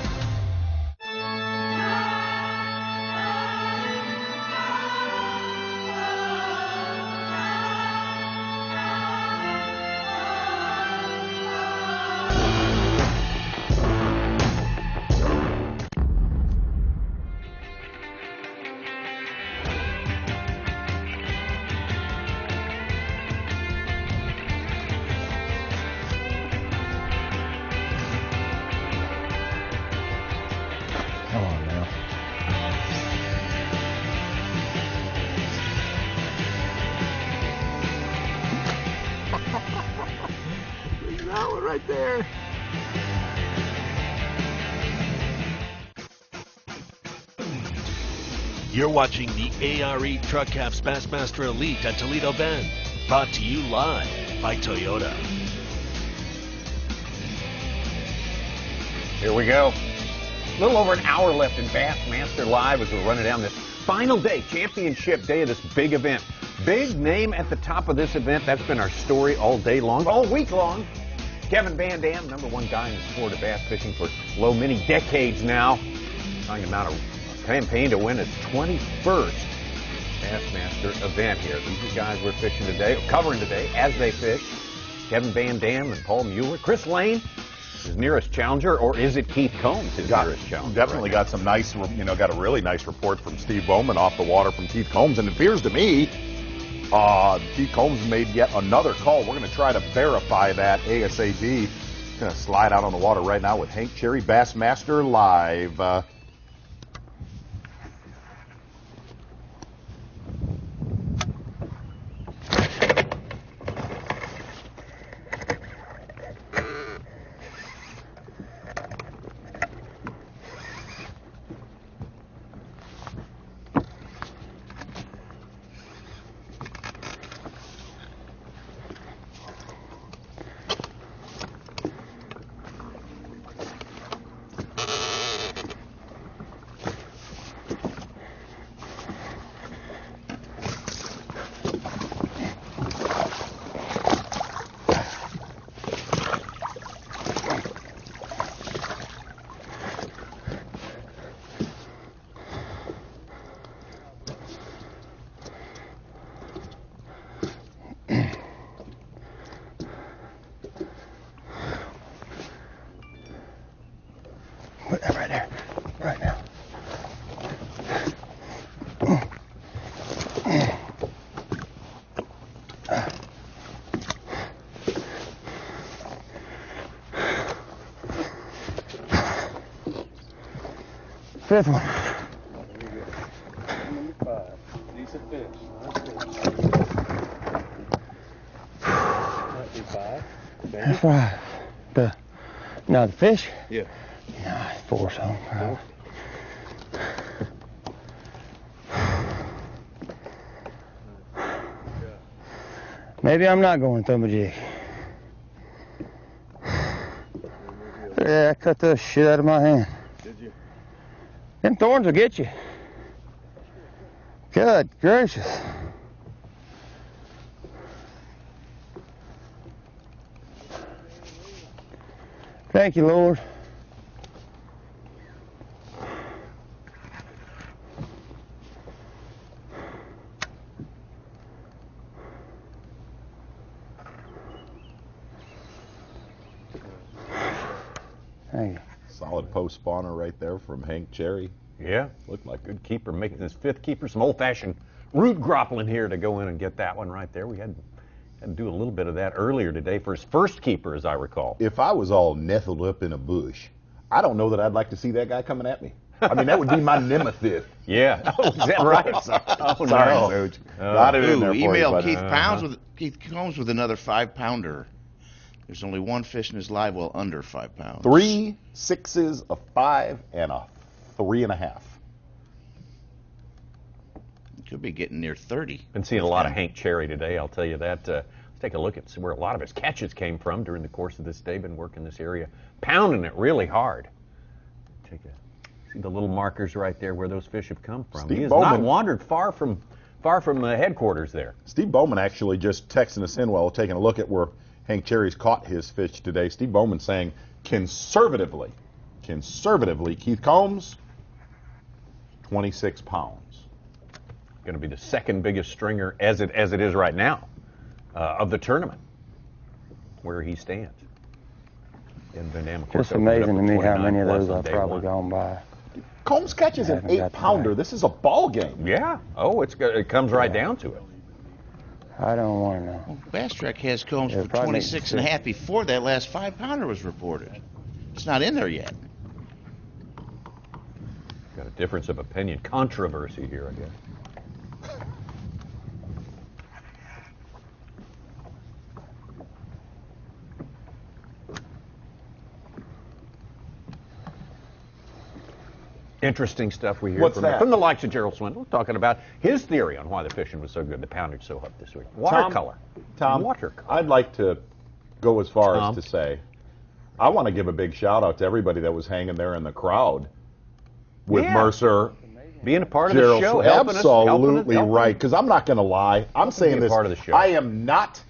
Come on now. That one right there. You're watching the ARE Truck Caps Bassmaster Elite at Toledo Bend. Brought to you live by Toyota. Here we go. A little over an hour left in Bassmaster Live as we're running down this final day, championship day of this big event. Big name at the top of this event. That's been our story all day long, all week long. Kevin VanDam, #1 guy in the sport of bass fishing for many decades now. Trying to mount a campaign to win his 21st Bassmaster event here. These are guys we're fishing today, covering today as they fish. Kevin VanDam and Paul Mueller. Chris Lane, his nearest challenger, or is it Heath Combs, his nearest challenger? Definitely got some nice, got a really nice report from Steve Bowman off the water from Heath Combs, and it appears to me Heath Combs made yet another call. We're going to try to verify that ASAP. Going to slide out on the water right now with Hank Cherry, Bassmaster Live. Right there, right now. Fifth one. Number 5. Decent fish. Might be 5. That's right. The fish? Yeah. Nah, 4 something. Right. Maybe I'm not going through my jig. Yeah, I cut the shit out of my hand. Did you? Them thorns will get you. Good gracious. Thank you, Lord. Thank you. Solid post spawner right there from Hank Cherry. Yeah, looked like a good keeper, making his 5th keeper. Some old-fashioned root groppling here to go in and get that one right there. We had to do a little bit of that earlier today for his 1st keeper, as I recall. If I was all nestled up in a bush, I don't know that I'd like to see that guy coming at me. I mean, that would be my nemesis. Yeah. Oh, is that right? Oh, Sorry, no. Suge. Got it in there for you, Email buddy. Keith Combs with another 5-pounder. There's only one fish in his live well under 5 pounds. 3 6s, a 5, and a 3.5. Could be getting near 30. Been seeing a lot of Hank Cherry today, I'll tell you that. Let's take a look at where a lot of his catches came from during the course of this day. Been working this area, pounding it really hard. See the little markers right there where those fish have come from. Steve He has Bowman not wandered far from headquarters there. Steve Bowman actually just texting us in while taking a look at where Hank Cherry's caught his fish today. Steve Bowman saying conservatively, Keith Combs, 26 pounds. Going to be the second biggest stringer as it is right now of the tournament, where he stands. Kevin VanDam, of course, Just amazing to me how many of plus those on I've day probably one. gone by. Combs catches an 8-pounder. This is a ball game. Yeah. Oh, it comes right down to it. I don't want to know. Well, Bass Track has Combs for probably 26 and a half before that last 5-pounder was reported. It's not in there yet. Got a difference of opinion, controversy here, I guess. Interesting stuff we hear What's from, that? from the likes of Gerald Swindle, talking about his theory on why the fishing was so good, the poundage so up this week. Watercolor. Tom, Watercolor. I'd like to go as far as to say, I want to give a big shout out to everybody that was hanging there in the crowd with Mercer. Being a part of Gerald, the show, absolutely right. Because I'm not going to lie, I'm saying this. Part of the show. I am not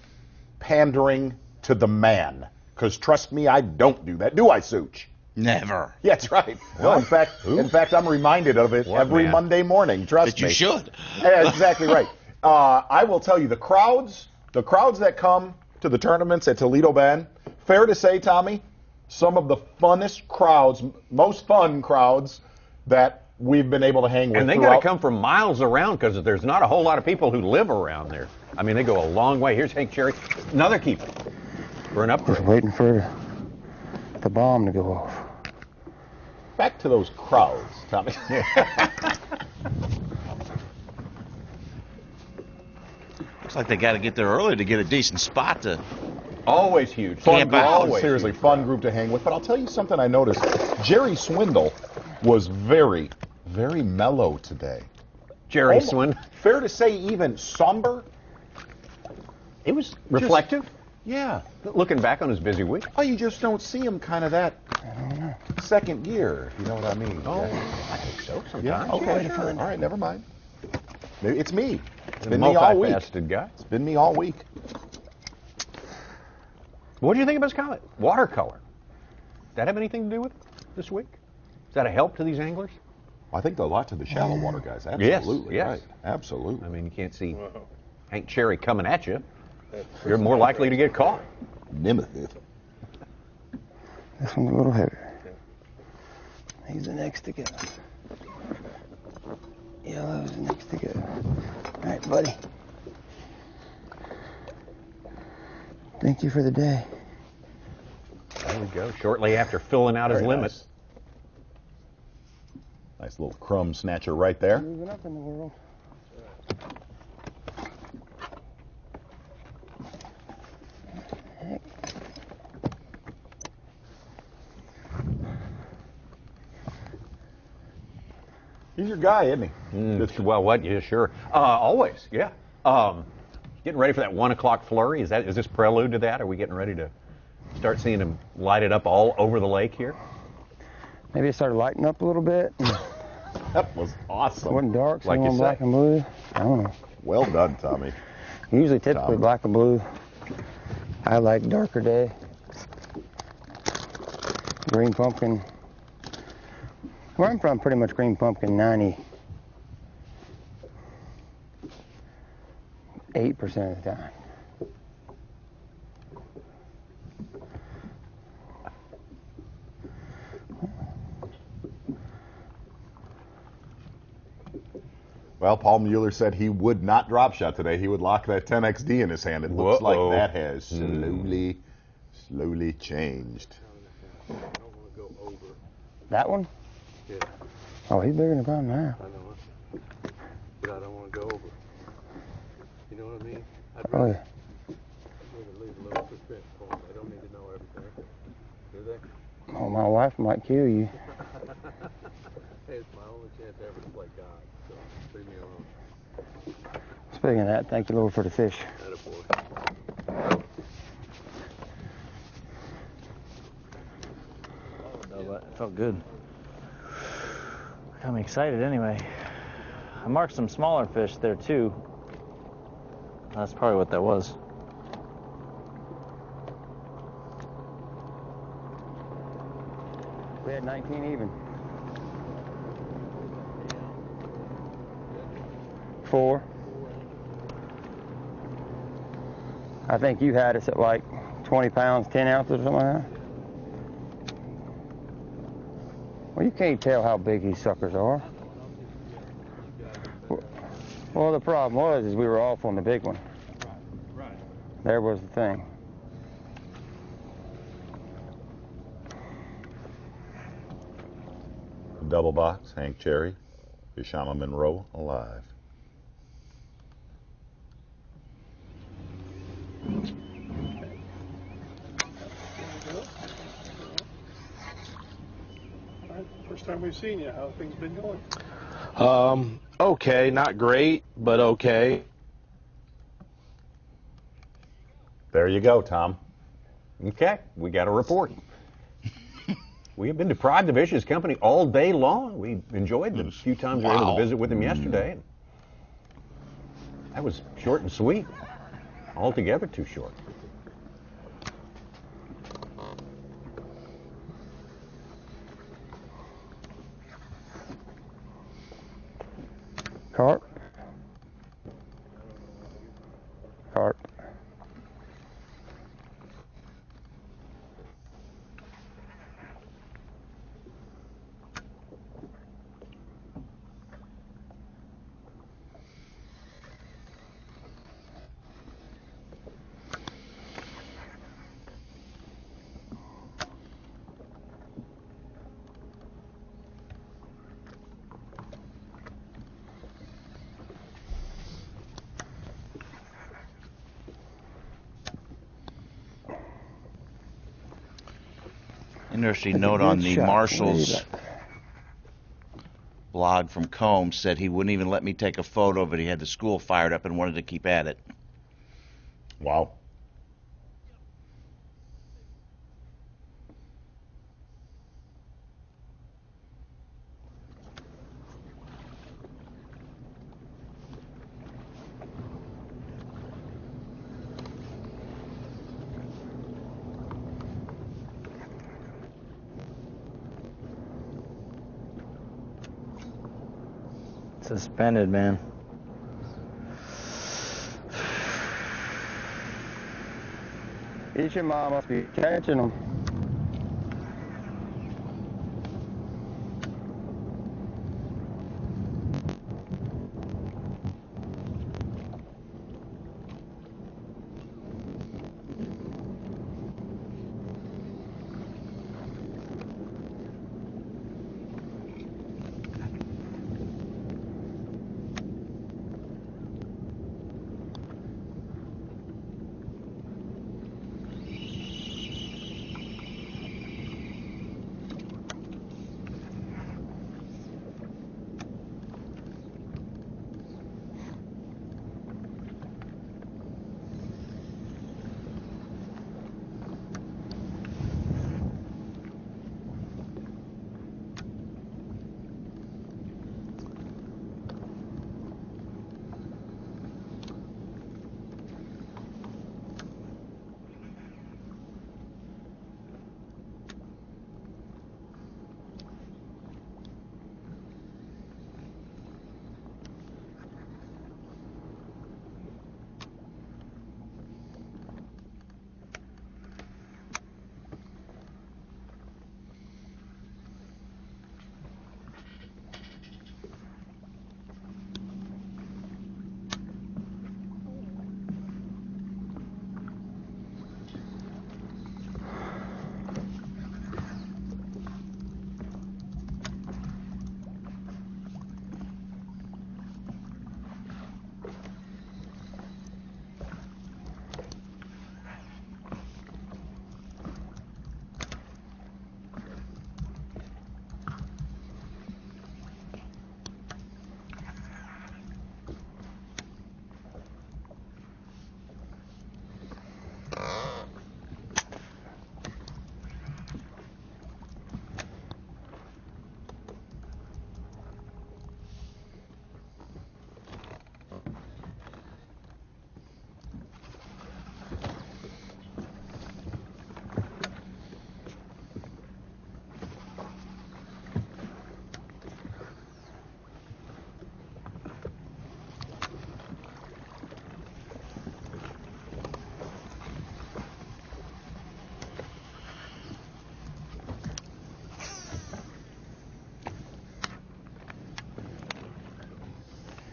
pandering to the man. Because trust me, I don't do that. Do I, Such? Never. Yeah, that's right. No, in fact, I'm reminded of it every Monday morning. Trust But me. you should. Yeah, exactly right. I will tell you, the crowds that come to the tournaments at Toledo Bend, fair to say, Tommy, some of the funnest crowds, most fun crowds that we've been able to hang with. And they got to come from miles around because there's not a whole lot of people who live around there. I mean, they go a long way. Here's Hank Cherry, another keeper for an upgrade. Just waiting for the bomb to go off. Back to those crowds, Tommy. Looks like they got to get there early to get a decent spot to. Always huge. Fun group, Always seriously, fun group to hang with. But I'll tell you something I noticed. Jerry Swindle was very, very mellow today. Jerry Swindle. Fair to say, even somber. It was reflective. Yeah. Looking back on his busy week. Oh, you just don't see him kind of that second gear, if you know what I mean. Oh, I think so sometimes. Yeah, okay, sure. All right, never mind. Maybe it's me. It's A been me all week. multifaceted guy. It's been me all week. What do you think about his comment? Watercolor. Does that have anything to do with it this week? Is that a help to these anglers? I think a lot to the shallow water guys. Absolutely, yes. right. Absolutely. I mean, you can't see Hank Cherry coming at you. You're more likely to get caught. Nimeth. This one's a little heavier. He's the next to go. Yellow's the next to go. All right, buddy. Thank you for the day. There we go. Shortly after filling out his Very limits. Nice little crumb snatcher right there. Moving up in the world. He's your guy, isn't he? Well, what? Yeah, sure. Always, yeah. Getting ready for that 1 o'clock flurry. Is this prelude to that? Are we getting ready to start seeing him light it up all over the lake here? Maybe it started lighting up a little bit. That was awesome. It wasn't dark, so Like it you wasn't say. black and blue. I don't know. Well done, Tommy. Usually, typically black and blue. I like darker day. Green pumpkin. Where I'm from, pretty much green pumpkin 98% of the time. Well, Paul Mueller said he would not drop shot today. He would lock that 10XD in his hand. It looks like that has slowly changed. That one? Yeah. Oh, he's bigger than a pound and a half. I know it. But I don't want to go over. You know what I mean? I'd Oh, rather, yeah. leave a little suspense for them. They don't need to know everything. Do they? Oh, my wife might kill you. Hey, it's my only chance ever to play God, so leave me alone. Speaking of that, thank you, Lord, for the fish. It felt good. Got me excited anyway. I marked some smaller fish there too. That's probably what that was. We had 19 even. 4. I think you had us at like 20 pounds, 10 ounces or something like that. Well, you can't tell how big these suckers are. Well, the problem was is we were off on the big one. Right. There was the thing. Double box, Hank Cherry, Bishama Monroe, alive. First time we've seen you. How have things been going? Okay, not great, but okay. There you go, Tom. Okay, we got a report. We have been deprived of Ish's company all day long. We enjoyed the few times we were able to visit with him yesterday. That was short and sweet. Altogether too short. Carp. Carp. Interesting note on the Marshall's blog from Combs said he wouldn't even let me take a photo, but he had the school fired up and wanted to keep at it. Wow. Suspended, man. Each of mom must be catching them.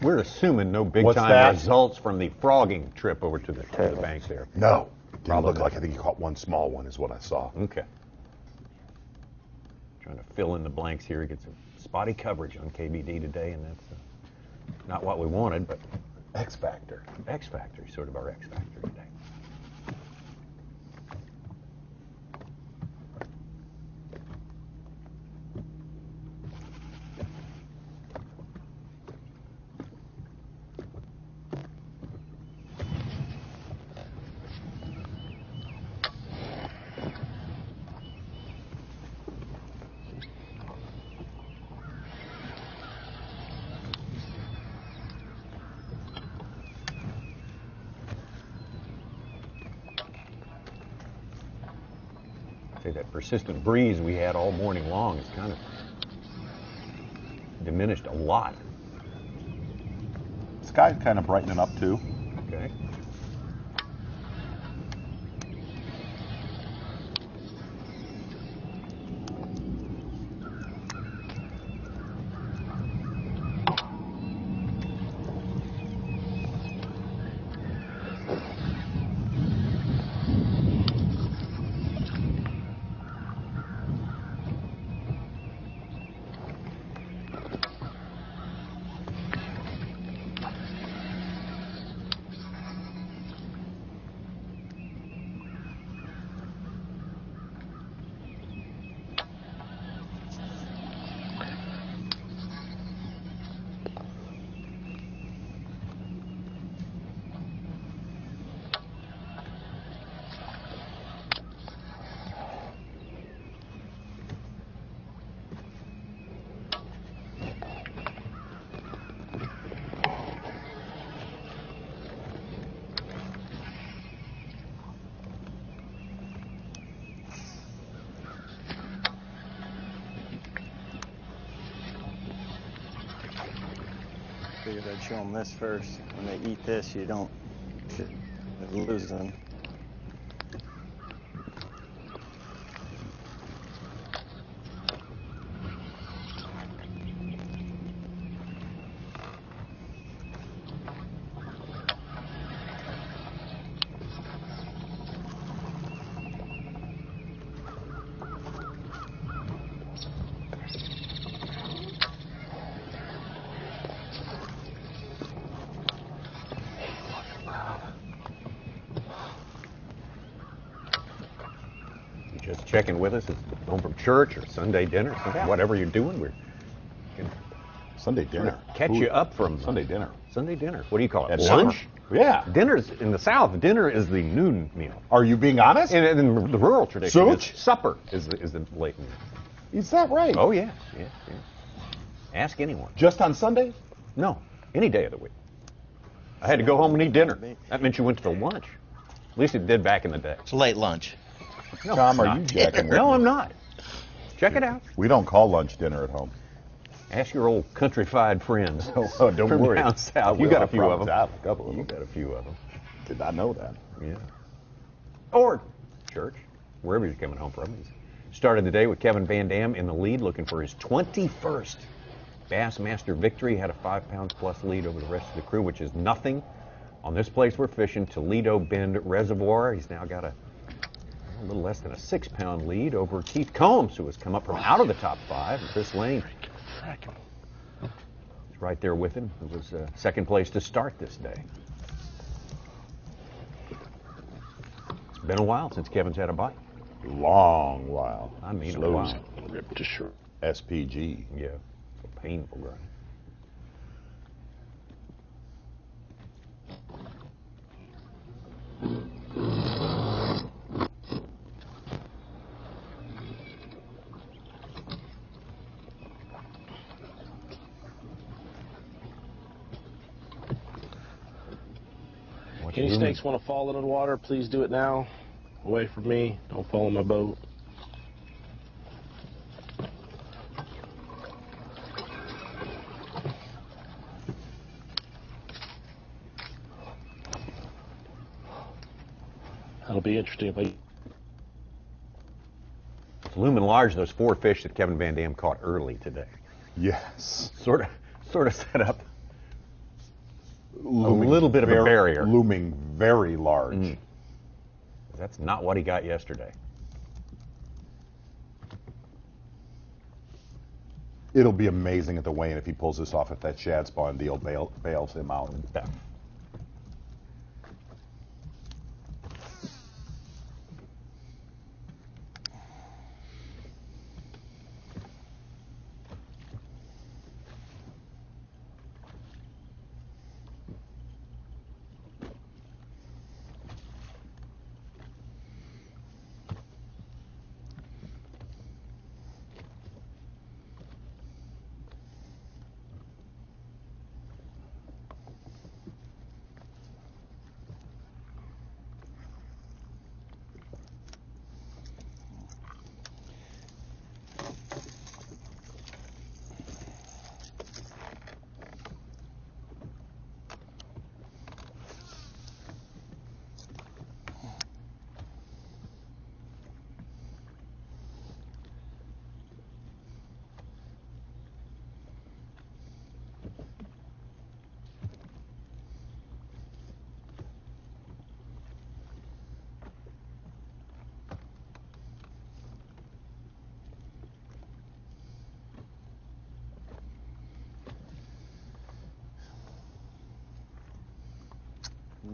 We're assuming no What's big-time that? results from the frogging trip over to the bank there. No. Didn't look like. I think he caught one small one is what I saw. Okay. Trying to fill in the blanks here. Get some spotty coverage on KBD today, and that's not what we wanted, but X Factor. X Factor, sort of our X Factor today. That persistent breeze we had all morning long has kind of diminished a lot. Sky's kind of brightening up too. Okay. Figured I'd show them this first. When they eat this, you don't lose them. Just checking with us, it's home from church or Sunday dinner, whatever you're doing, we're Sunday dinner. Catch you up from Sunday dinner. Sunday dinner. What do you call it? At Lunch? supper. Yeah. Dinner's in the South. Dinner is the noon meal. Are you being honest? In the rural tradition, Such? supper is the late meal. Is that right? Oh yeah. Ask anyone. Just on Sundays? No, any day of the week. I had to go home and eat dinner. That meant you went to the lunch. At least it did back in the day. It's late lunch. No, Tom, it's are not. you jacking with No, me? I'm not. Check it out. We don't call lunch dinner at home. Ask your old countrified friends. Oh, don't from worry. down south. You will, got I a few of promise. them. I have a couple of them. You got a few of them. Did not know that. Yeah. Or church, wherever you're coming home from. He's started the day with Kevin VanDam in the lead, looking for his 21st Bassmaster victory. Had a 5 pounds plus lead over the rest of the crew, which is nothing on this place we're fishing, Toledo Bend Reservoir. He's now got a little less than a 6 pound lead over Heath Combs, who has come up from out of the top 5. And Chris Lane is right there with him. It was second place to start this day. It's been a while since Kevin's had a bite. Long while. I mean, Slow a while. Rip to short. SPG. Yeah, a painful grind. Any snakes want to fall into the water, please do it now. Away from me. Don't fall in my boat. That'll be interesting if I... It's looming large, those 4 fish that Kevin VanDam caught early today. Yes. Sort of set up little bit of a barrier. Looming very large. That's not what he got yesterday. It'll be amazing at the weigh-in if he pulls this off, if that shad spawn deal bails him out. Yeah.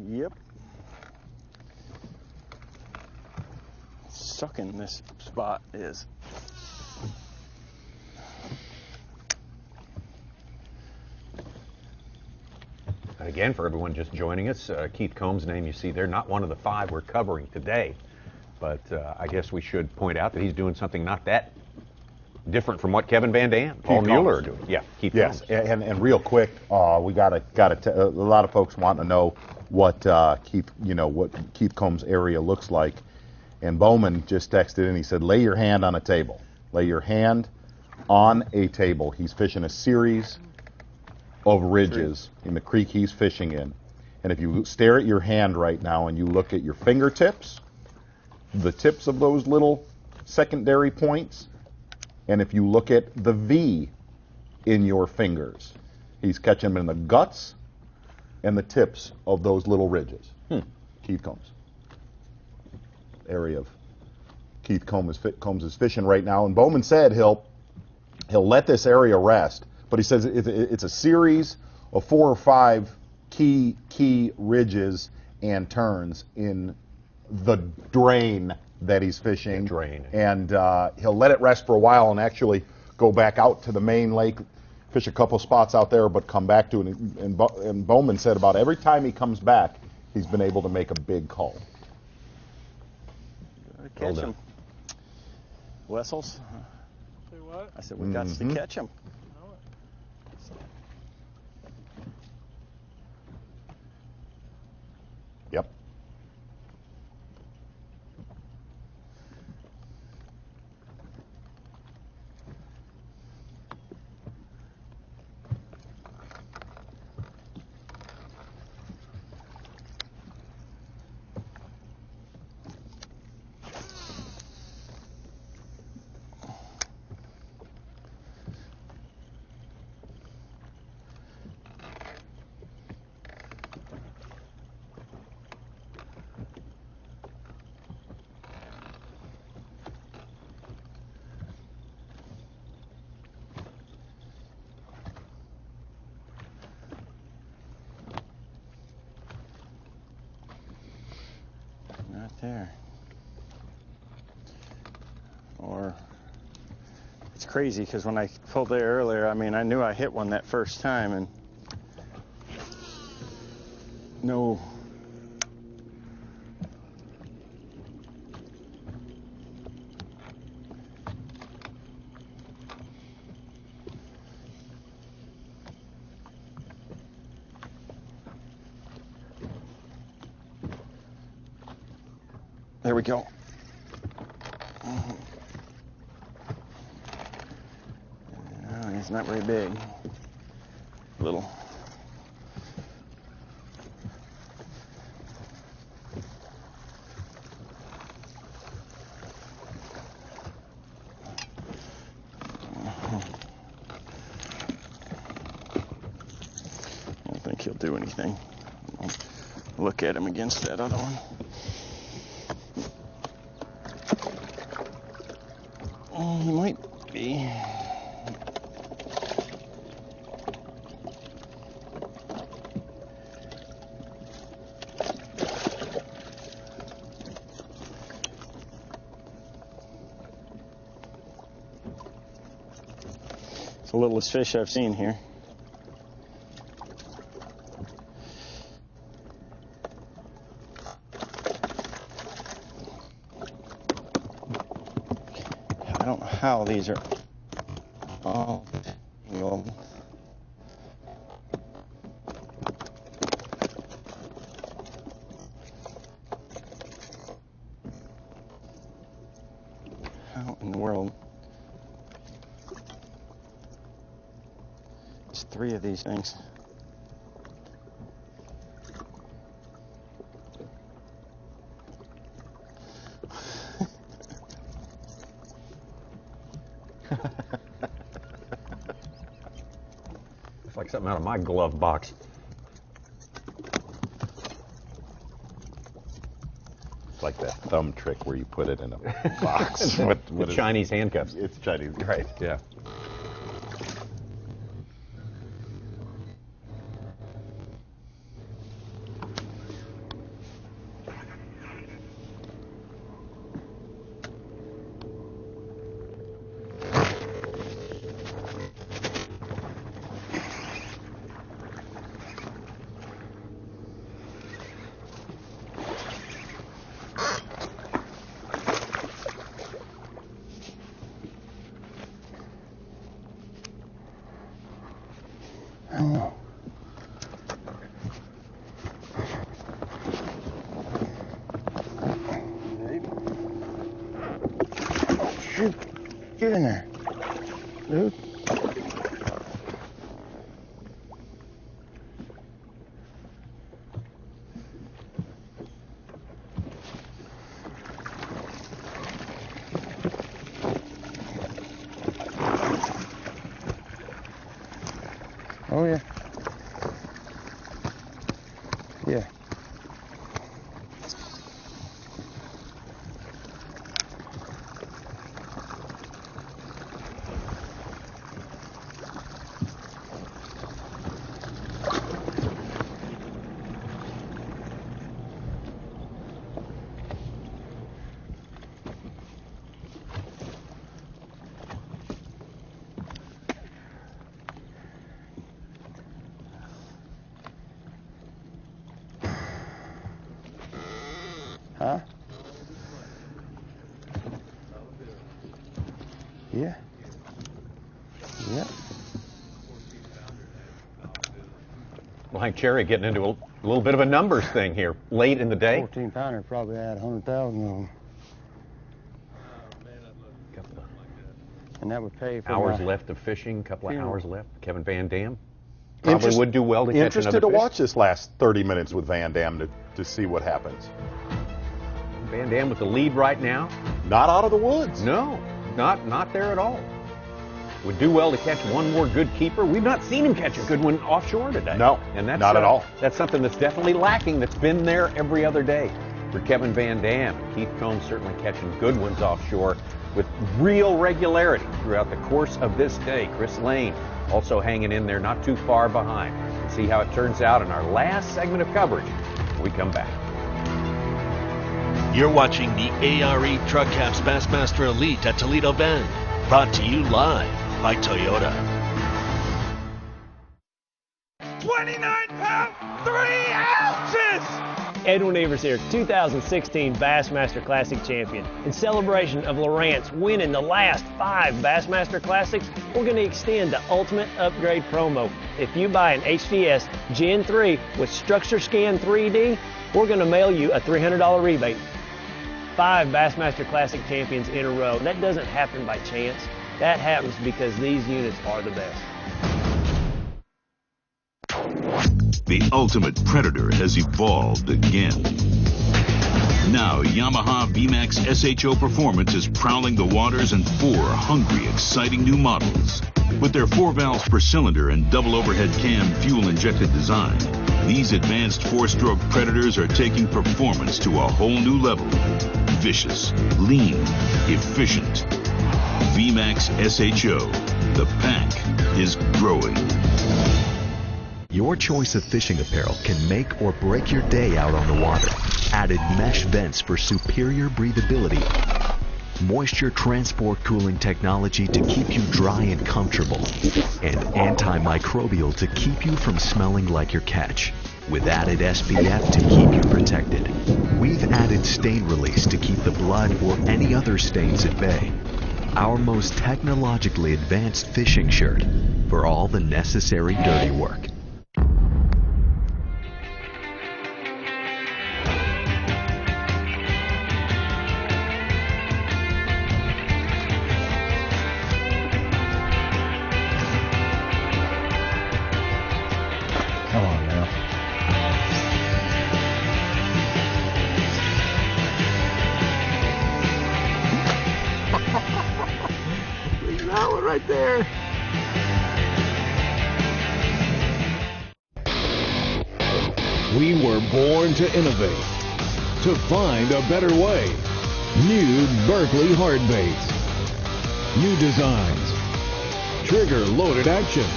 Yep. Sucking this spot is. And again, for everyone just joining us, Keith Combs' name you see there, not one of the 5 we're covering today. But I guess we should point out that he's doing something not that different from what Kevin VanDam, Paul Mueller are doing. Yeah, Keith Yes, Combs. and real quick, we got a lot of folks want to know what Keith Combs' area looks like. And Bowman just texted in. He said, "Lay your hand on a table. Lay your hand on a table." He's fishing a series of ridges in the creek he's fishing in. And if you stare at your hand right now and you look at your fingertips, the tips of those little secondary points, and if you look at the V in your fingers, he's catching them in the guts and the tips of those little ridges. Keith Combs. Area of Keith Combs is fishing right now, and Bowman said he'll let this area rest, but he says it's a series of 4 or 5 key ridges and turns in the drain that he's fishing. And he'll let it rest for a while and actually go back out to the main lake, fish a couple spots out there, but come back to it. And Bowman said about every time he comes back, he's been able to make a big call. Catch him. Wessels. Say what? I said, we got to catch him. Yep. Right there. Or it's crazy because when I pulled there earlier, I mean, I knew I hit one that first time and no. There we go. It's not very big. Little. I don't think he'll do anything. I'll look at him against that other one. He might be. It's the littlest fish I've seen here. I don't know how these are all angled. How in the world? There's 3 of these things. It's like something out of my glove box. It's like that thumb trick where you put it in a box. With Chinese handcuffs. It's Chinese. Right, yeah. Oh. Shoot, get in there, dude. Oh yeah. Yeah. Huh? Yeah. Yeah. Well, Hank Cherry getting into a little bit of a numbers thing here late in the day. 14 pounder probably had 100,000 of them. And that would pay for Hours my left of fishing, couple of funeral. hours left. Kevin VanDam probably would do well to catch Interested another to fish. watch this last 30 minutes with VanDam to see what happens. VanDam with the lead right now. Not out of the woods. No, not there at all. Would do well to catch one more good keeper. We've not seen him catch a good one offshore today. No, and that's, not at all. That's something that's definitely lacking. That's been there every other day for Kevin VanDam. Heath Combs certainly catching good ones offshore with real regularity throughout the course of this day. Chris Lane also hanging in there, not too far behind. We'll see how it turns out in our last segment of coverage when we come back. You're watching the ARE Truck Caps Bassmaster Elite at Toledo Bend. Brought to you live by Toyota. 29 pounds, 3 ounces! Edwin Evers here, 2016 Bassmaster Classic champion. In celebration of Lowrance winning the last 5 Bassmaster Classics, we're going to extend the ultimate upgrade promo. If you buy an HDS Gen 3 with Structure Scan 3D, we're going to mail you a $300 rebate. 5 Bassmaster Classic champions in a row. That doesn't happen by chance. That happens because these units are the best. The ultimate predator has evolved again. Now, Yamaha B.A.S.S SHO Performance is prowling the waters in 4 hungry, exciting new models. With their 4 valves per cylinder and double overhead cam fuel-injected design, these advanced 4-stroke Predators are taking performance to a whole new level. Vicious, lean, efficient. B.A.S.S SHO. The pack is growing. Your choice of fishing apparel can make or break your day out on the water. Added mesh vents for superior breathability. Moisture transport cooling technology to keep you dry and comfortable. And antimicrobial to keep you from smelling like your catch. With added SPF to keep you protected. We've added stain release to keep the blood or any other stains at bay. Our most technologically advanced fishing shirt for all the necessary dirty work. Come on now. That one right there. We were born to innovate, to find a better way. New Berkeley hard baits. New designs. Trigger-loaded actions.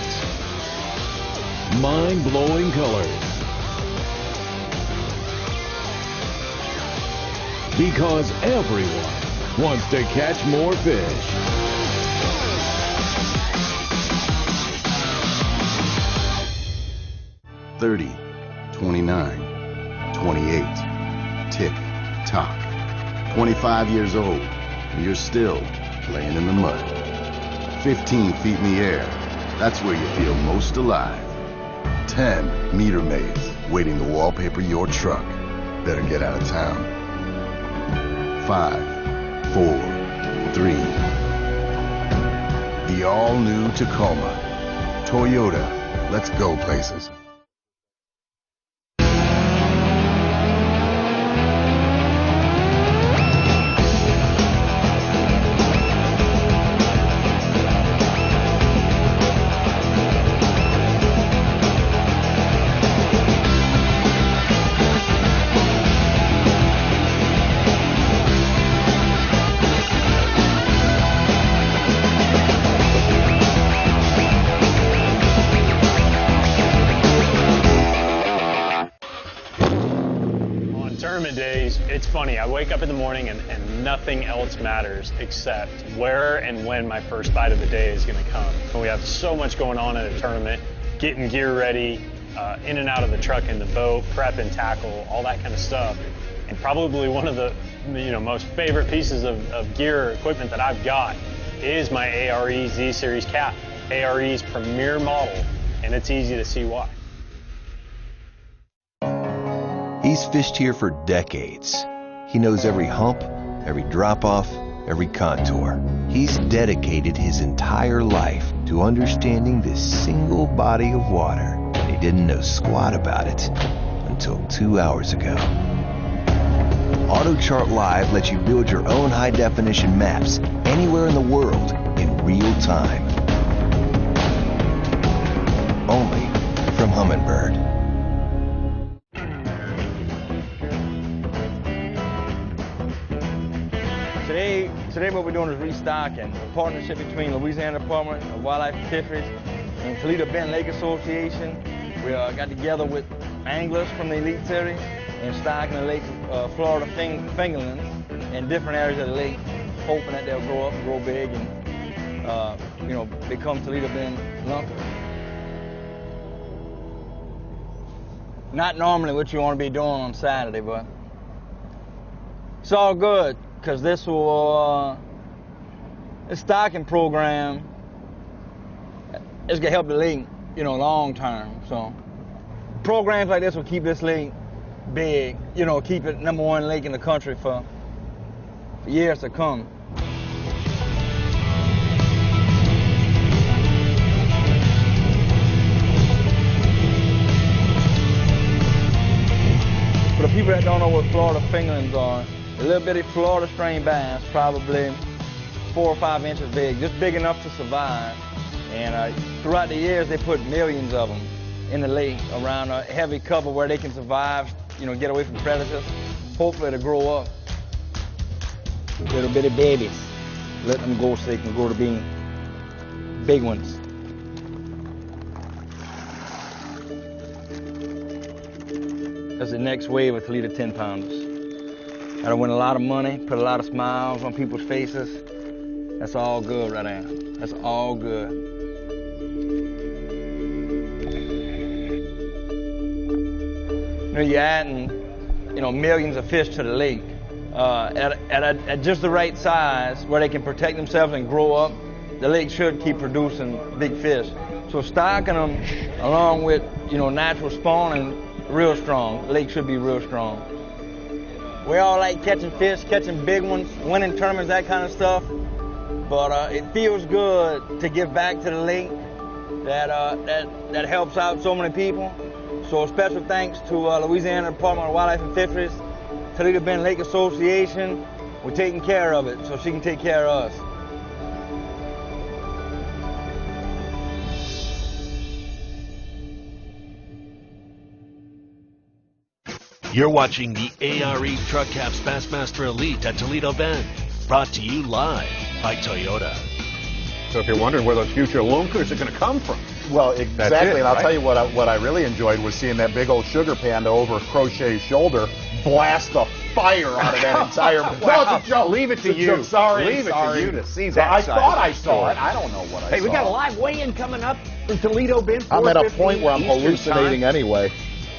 Mind-blowing colors. Because everyone wants to catch more fish. $30, $29, $28. Tick tock. 25 years old, and you're still playing in the mud. 15 feet in the air, that's where you feel most alive. 10 meter maze, waiting to wallpaper your truck. Better get out of town. 5, 4, 3. The all-new Tacoma. Toyota, let's go places. Days, it's funny. I wake up in the morning and nothing else matters except where and when my first bite of the day is going to come. We have so much going on at a tournament, getting gear ready, in and out of the truck and the boat, prep and tackle, all that kind of stuff. And probably one of the most favorite pieces of gear or equipment that I've got is my ARE Z Series cap, ARE's premier model, and it's easy to see why. He's fished here for decades. He knows every hump, every drop-off, every contour. He's dedicated his entire life to understanding this single body of water, and he didn't know squat about it until 2 hours ago. AutoChart Live lets you build your own high-definition maps anywhere in the world in real time. Only from Humminbird. Today what we're doing is restocking. A partnership between Louisiana Department of Wildlife and Fisheries and Toledo Bend Lake Association. We got together with anglers from the elite series and stocking the lake Florida fingerlings in different areas of the lake, hoping that they'll grow up and grow big and become Toledo Bend lunkers. Not normally what you want to be doing on Saturday, but it's all good. Because this stocking program is gonna help the lake, long term. So programs like this will keep this lake big, keep it #1 lake in the country for years to come. For the people that don't know what Florida fingerlings are. A little bitty Florida strain bass, probably 4 or 5 inches big, just big enough to survive. And throughout the years, they put millions of them in the lake around a heavy cover where they can survive, you know, get away from predators. Hopefully to grow up. Little bitty babies. Let them go so they can grow to be big ones. That's the next wave of Toledo 10-pounders. That'll win a lot of money, put a lot of smiles on people's faces. That's all good right there. That's all good. You know, you're adding, you know, millions of fish to the lake at just the right size where they can protect themselves and grow up. The lake should keep producing big fish. So stocking them along with, you know, natural spawning, real strong. The lake should be real strong. We all like catching fish, catching big ones, winning tournaments, that kind of stuff. But it feels good to give back to the lake that helps out so many people. So a special thanks to Louisiana Department of Wildlife and Fisheries, Toledo Bend Lake Association. We're taking care of it so she can take care of us. You're watching the ARE Truck Caps Bassmaster Elite at Toledo Bend, brought to you live by Toyota. So if you're wondering where those future lunkers are going to come from. Well, exactly, and I'll tell you what I really enjoyed was seeing that big old sugar panda over Crochet's shoulder blast the fire out of that entire. Wow. No, it's a joke. Leave it to It's a you. joke. Sorry, Leave it sorry. to you to see So that. I side thought of the I saw story. it. I don't know what I saw. Hey, we got a live weigh-in coming up from Toledo Bend. I'm at a 4:15 point where I'm Eastern hallucinating time. anyway.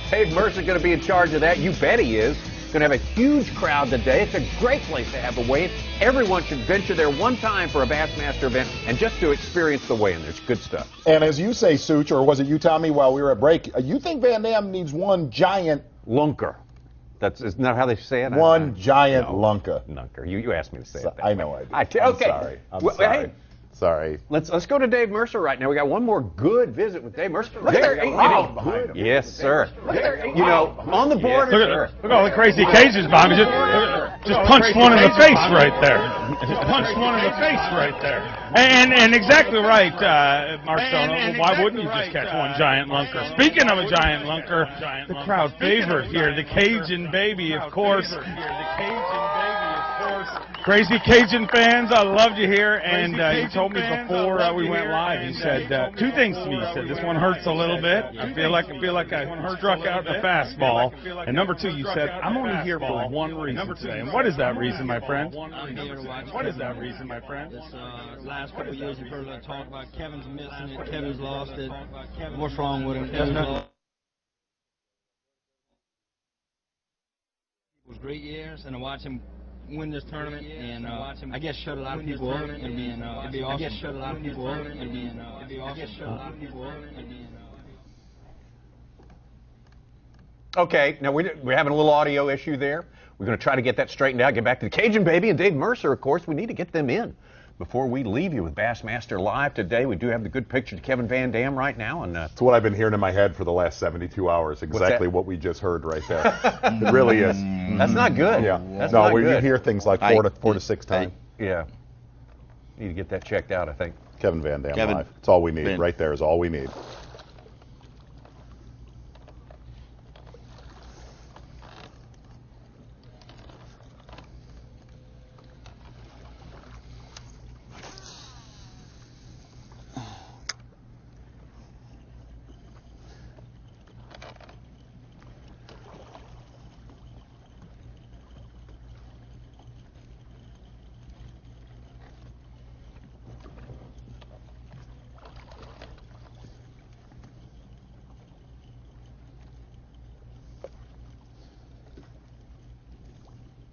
Dave Mercer going to be in charge of that. You bet he is. Going to have a huge crowd today. It's a great place to have a weigh-in. Everyone should venture there one time for a Bassmaster event and just to experience the weigh-in. There's good stuff. And as you say, Such, or was it you, Tommy, while we were at break, you think VanDam needs one giant lunker? Isn't that how they say it? One giant lunker. Lunker. You asked me to say it. That I way. know I did. Okay. I'm sorry. Well, sorry. hey, sorry. Let's go to Dave Mercer right now. We got one more good visit with Dave Mercer. Look at that crowd behind him. Yes, sir. You know, on the border. Look at all the crazy cages behind me. Just punched one in the face right there. Just punched one in the face right there. And exactly right, Marcel. Why wouldn't you just catch one giant lunker? Speaking of a giant lunker, the crowd favorite here, the Cajun baby, of course. Crazy Cajun fans, I loved you here, and he told me before we went live, he said two things to me. He said, this one hurts a little bit. I feel like I struck out the fastball. And number two, you said, I'm only here for one reason today. And what is that reason, my friend? I'm here to watch. What is that reason, my friend? This last couple of years, you've heard a lot of talk about Kevin's missing it, Kevin's lost it. What's wrong with him? It was great years, and to watch him win this tournament, and I guess shut a lot of people up, and it'd be awesome. I guess shut a lot of people up, and it'd be awesome. Okay, now we're having a little audio issue there. We're going to try to get that straightened out, get back to the Cajun baby and Dave Mercer, of course. We need to get them in before we leave you with Bassmaster Live today. We do have the good picture to Kevin VanDam right now. And it's what I've been hearing in my head for the last 72 hours, exactly what we just heard right there. It really is. That's not good. Yeah. That's no, not we good. hear things like four to six times. Yeah. Need to get that checked out, I think. Kevin VanDam Live. It's all we need. Right there is all we need.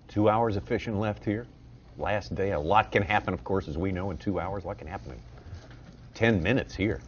Two hours of fishing left here. Last day. A lot can happen, of course, as we know, in 2 hours. A lot can happen in 10 minutes here.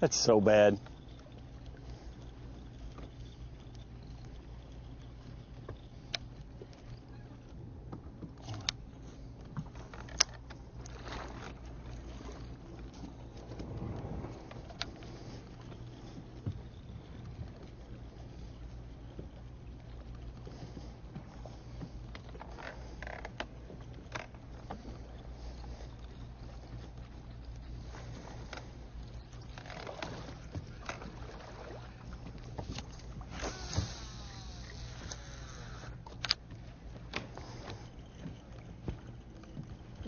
That's so bad.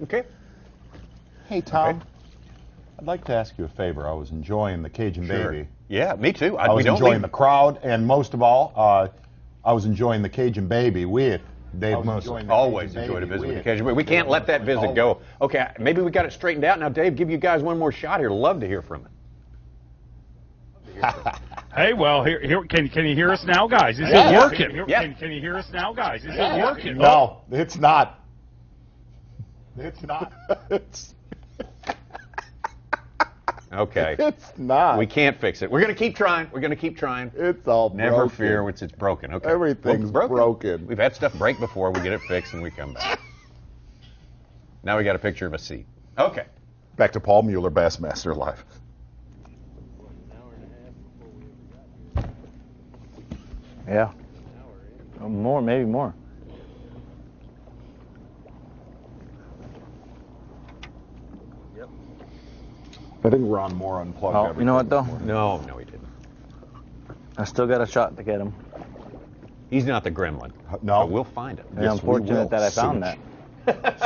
Okay. Hey, Tom. I'd like to ask you a favor. I was enjoying the Cajun Sure. Baby. Yeah, me too. I was we don't enjoying leave- the crowd, and most of all, I was enjoying the Cajun Baby with Dave Mercer. Always enjoyed a visit with the Cajun Baby. We can't let that visit go. Okay, maybe we got it straightened out now. Dave, give you guys one more shot here. Love to hear from it. Hey, well, here, can you hear us now, guys? Is Yeah. it working? Yeah. Can you hear us now, guys? Is it working? No, it's not. It's not. Okay. It's not. We can't fix it. We're going to keep trying. We're going to keep trying. It's all Never broken. fear, it's broken. Okay. Everything's broken. We've had stuff break before. We get it fixed and we come back. Now we got a picture of a seat. Okay. Back to Paul Mueller, Bassmaster Live. Yeah. More, maybe more. I think Ron Moore unplugged everything. You know what, though? No, he didn't. I still got a shot to get him. He's not the gremlin. No. But we'll find him. Yeah, I'm fortunate that I found that.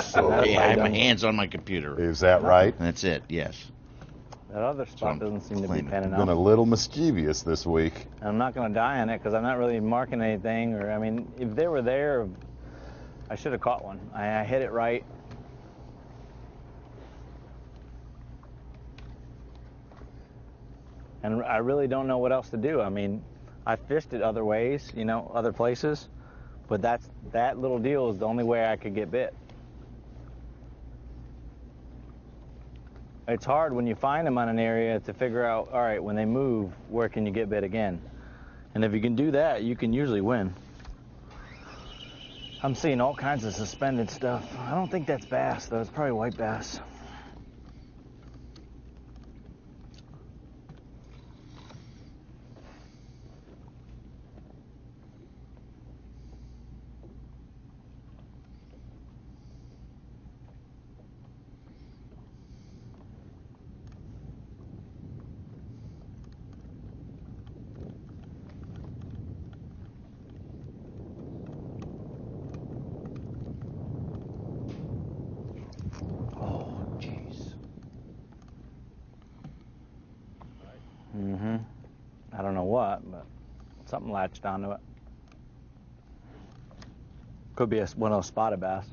So, okay, I have my hands on my computer. Is that right? That's it, yes. That other spot doesn't seem to be panning Been a out. little mischievous this week. I'm not going to die on it because I'm not really marking anything. Or, I mean, if they were there, I should have caught one. I hit it right. And I really don't know what else to do. I mean, I fished it other ways, you know, other places, but that little deal is the only way I could get bit. It's hard when you find them on an area to figure out, all right, when they move, where can you get bit again? And if you can do that, you can usually win. I'm seeing all kinds of suspended stuff. I don't think that's bass, though. It's probably white bass. I don't know what, but something latched onto it. Could be one of those spotted bass.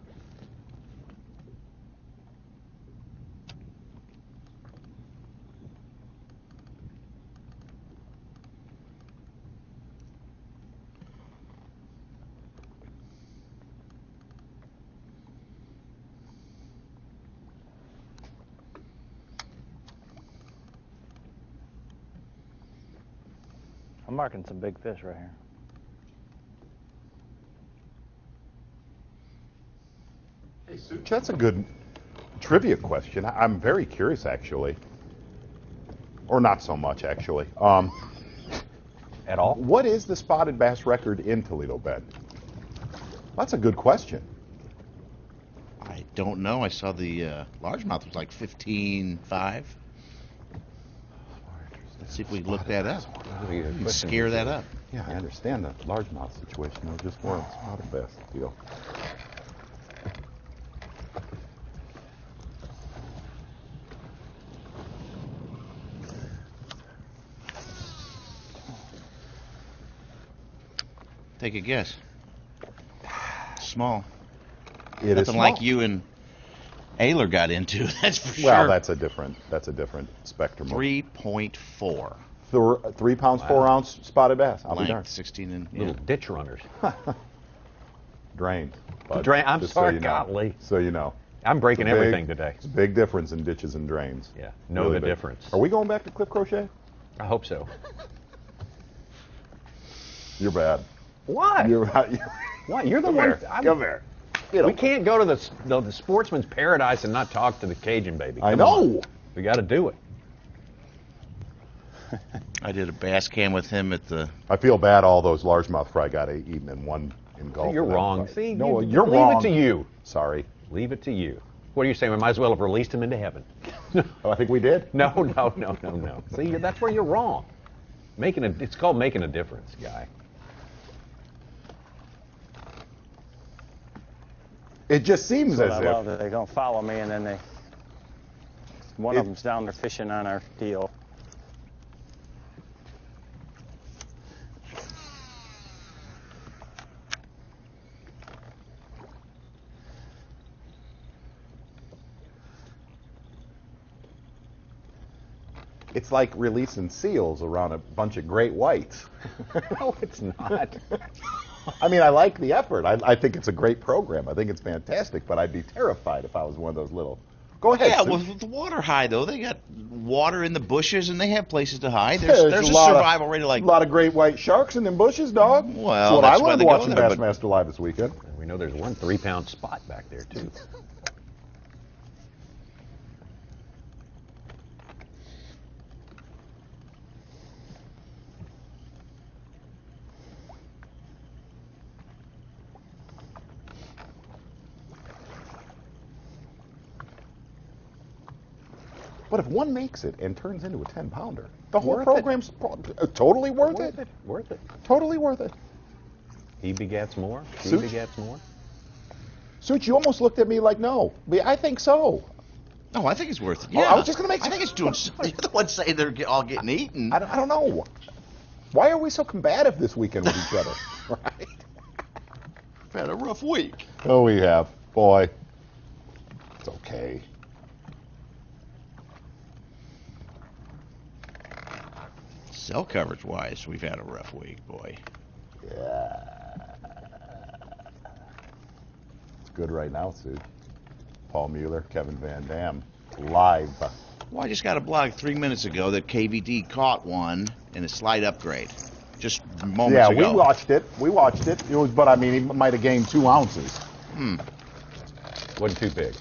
I'm marking some big fish right here. Hey, Such, that's a good trivia question. I'm very curious, actually. Or not so much, actually. At all? What is the spotted bass record in Toledo Bend? That's a good question. I don't know. I saw the largemouth was like 15.5. Let's see if we can look that up. We can scare that up. Yeah, I understand the largemouth situation. I was just more on spotted bass deal. Take a guess. Small. It is Nothing like small. you and Ayler got into. That's for sure. Well, that's a different spectrum. 3.4. 3 pounds, 4 ounce spotted bass. I'll be Length, darned. 16 and Little ditch runners. Drained. bud, I'm just sorry, so you know. golly. So you know. I'm breaking It's a big- everything today. It's a big difference in ditches and drains. Yeah, know Really the big. difference. Are we going back to clip crochet? I hope so. You're bad. What? You're bad. What? You're the Come one. here. Come here. We can't go to the sportsman's paradise and not talk to the Cajun baby. I Come know. on. We got to do it. I did a bass cam with him at the. I feel bad all those largemouth fry got eaten in one engulf. You're wrong. See, no, you're you're wrong. Leave it to you. Sorry. Leave it to you. What are you saying? We might as well have released him into heaven. Oh, I think we did. No. See, that's where you're wrong. It's called making a difference, guy. It just seems That's as what I love, if that they're gonna follow me, and then one of them's down there fishing on our deal. it's like releasing seals around a bunch of great whites. No, it's not. I mean, I like the effort. I think it's a great program. I think it's fantastic, but I'd be terrified if I was one of those little. Go ahead. Yeah, Sue. well, the water high though, they got water in the bushes and they have places to hide. There's a lot survival rate of like a lot of great white sharks in them bushes, dog. Well, that's that's what I why learned they go watching there, but- Bassmaster Live this weekend. We know there's one 3-pound spot back there too. But if one makes it and turns into a 10-pounder, the whole Worth it. program's totally worth it. Worth it. Totally worth it. He begets more. She Such- begets more. Such, you almost looked at me like, no. But I think so. No, I think it's worth it. Oh, Yeah, I was just gonna make. I think it's doing. You're the one saying they're all getting eaten. I don't know. Why are we so combative this weekend with each other? Right. We've had a rough week. Oh, we have. Boy. It's okay. Cell coverage wise, we've had a rough week, boy. Yeah. It's good right now, Sue. Paul Mueller, Kevin VanDam, live. Well, I just got a blog 3 minutes ago that KVD caught one in a slight upgrade. Just moments Yeah, ago. we watched it. It was, but I mean, he might have gained 2 ounces. Wasn't too big.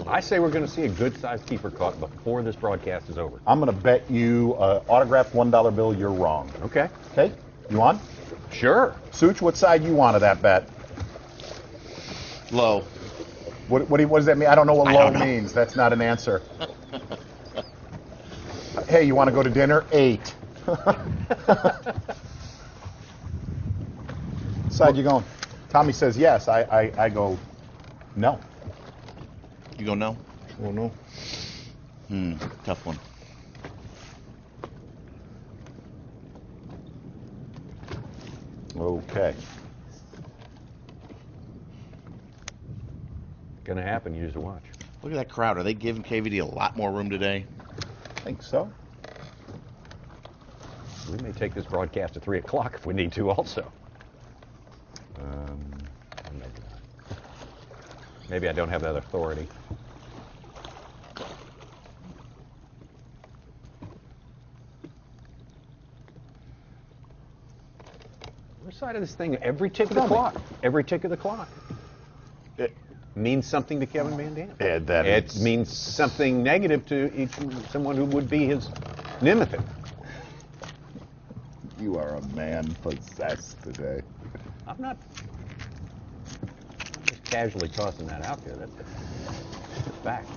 I say we're going to see a good-sized keeper caught before this broadcast is over. I'm going to bet you autographed $1 bill you're wrong. Okay. Okay? You on? Sure. Such, what side you on of that bet? Low. What does that mean? I don't know what I low don't know. means. That's not an answer. Hey, you want to go to dinner? 8. Side you going? Tommy says yes. I go no. You go no? Oh no. Tough one. Okay. Gonna happen. You just watch. Look at that crowd. Are they giving KVD a lot more room today? I think so. We may take this broadcast to 3 o'clock if we need to also. Maybe not. Maybe I don't have that authority. We're side of this thing every tick of the clock. Every tick of the clock. It means something to Kevin VanDam. It means something negative to someone who would be his nemesis. You are a man possessed today. I'm not just casually tossing that out there. That's a fact.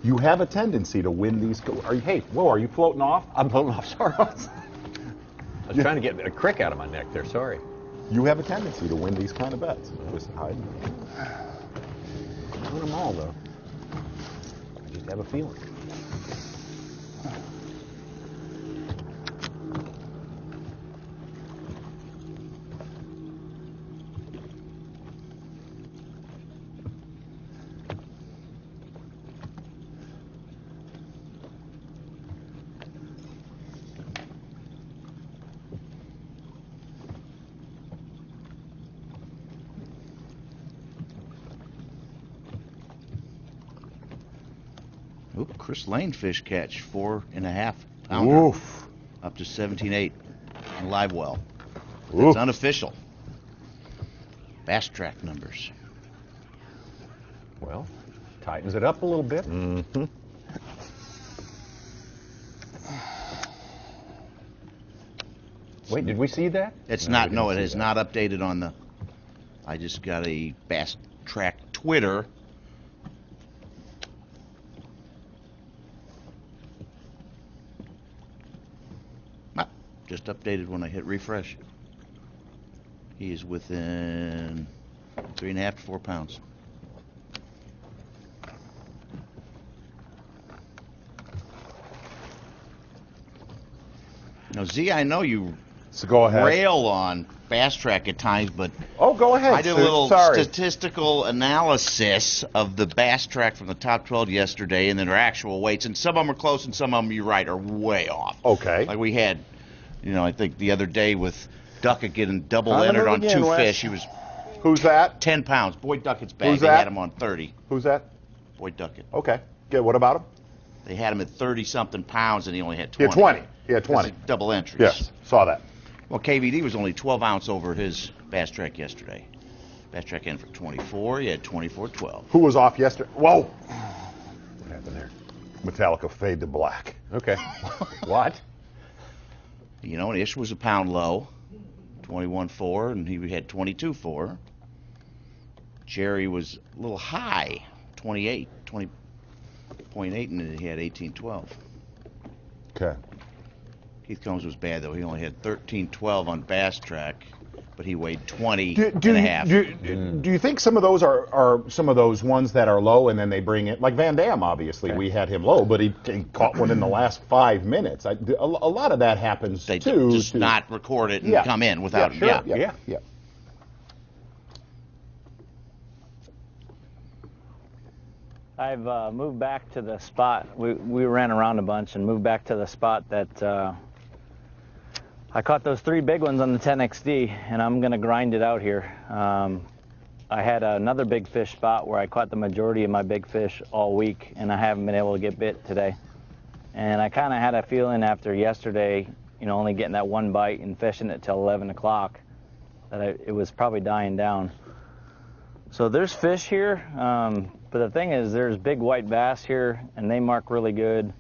You have a tendency to win these. Hey, whoa, are you floating off? I'm floating off. Sorry. I was trying to get a crick out of my neck there. Sorry. You have a tendency to win these kind of bets. Just hide. Not them all, though. I just have a feeling. Oop, Chris Lane fish catch, 4.5 pounder. Oof. Up to 17.8 on live well. But Oof. that's unofficial. Bass track numbers. Well, tightens it up a little bit. Mm-hmm. Wait, did we see that? It's No, not, we no, didn't it see is that. not updated on the, I just got a Bass Track Twitter. Ah, just updated when I hit refresh. He is within 3.5 to 4 pounds. Now, Z, I know you go ahead. rail on Bass Track at times, but go ahead. I did a little Sorry. statistical analysis of the Bass Track from the top 12 yesterday, and then their actual weights, and some of them are close, and some of them, you're right, are way off. Okay. Like we had, I think the other day with Duckett getting double entered on again, 2 Wes. fish, he was Who's that? 10 pounds. Boyd Duckett's bag. Who's They that? had him on 30. Who's that? Boyd Duckett. Okay. Good. What about him? They had him at 30-something pounds, and he only had He 20. had 20. He had 20. That's double entries. Yes, saw that. Well, KVD was only 12 ounce over his Bass Track yesterday. Bass Track ended for 24. He had 24.12. Who was off yesterday? Whoa. What happened there? Metallica Fade to Black. Okay. What? And Ish was a pound low, 21.4, and he had 22.4. Jerry was a little high, 20.8, and then he had 18.12. Okay. Heath Combs was bad, though. He only had 13.12 on Bass Track, but he weighed 20 Do and a half. do you think some of those are some of those ones that are low and then they bring it, like VanDam, obviously, we had him low, but he caught one in the last 5 minutes. A lot of that happens They too. just not record it and Yeah. come in without Sure. Yeah. I've moved back to the spot. We ran around a bunch and moved back to the spot that I caught those 3 big ones on the 10XD, and I'm going to grind it out here. I had another big fish spot where I caught the majority of my big fish all week, and I haven't been able to get bit today. And I kind of had a feeling after yesterday, only getting that 1 bite and fishing it till 11 o'clock, that it was probably dying down. So there's fish here, but the thing is there's big white bass here, and they mark really good.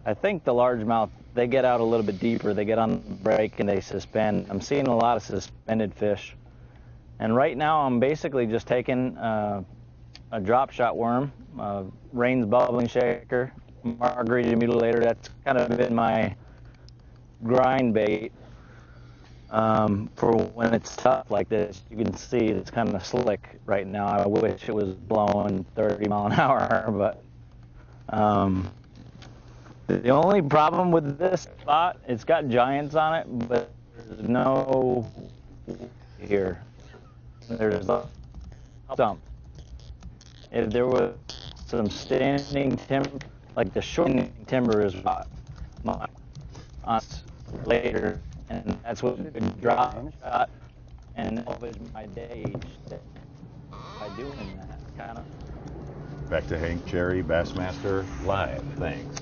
I think the largemouth, they get out a little bit deeper. They get on the break and they suspend. I'm seeing a lot of suspended fish. And right now I'm basically just taking a drop shot worm, Rain's bubbling shaker, margarita mutilator. That's kind of been my grind bait for when it's tough like this. You can see it's kind of slick right now. I wish it was blowing 30 mile an hour, but the only problem with this spot, it's got giants on it, but there's no here. There's a stump. If there was some standing timber, like the shortening timber is my later, and that's what the drop shot and salvage my day by doing that kind of. Back to Hank Cherry, Bassmaster Live. Thanks.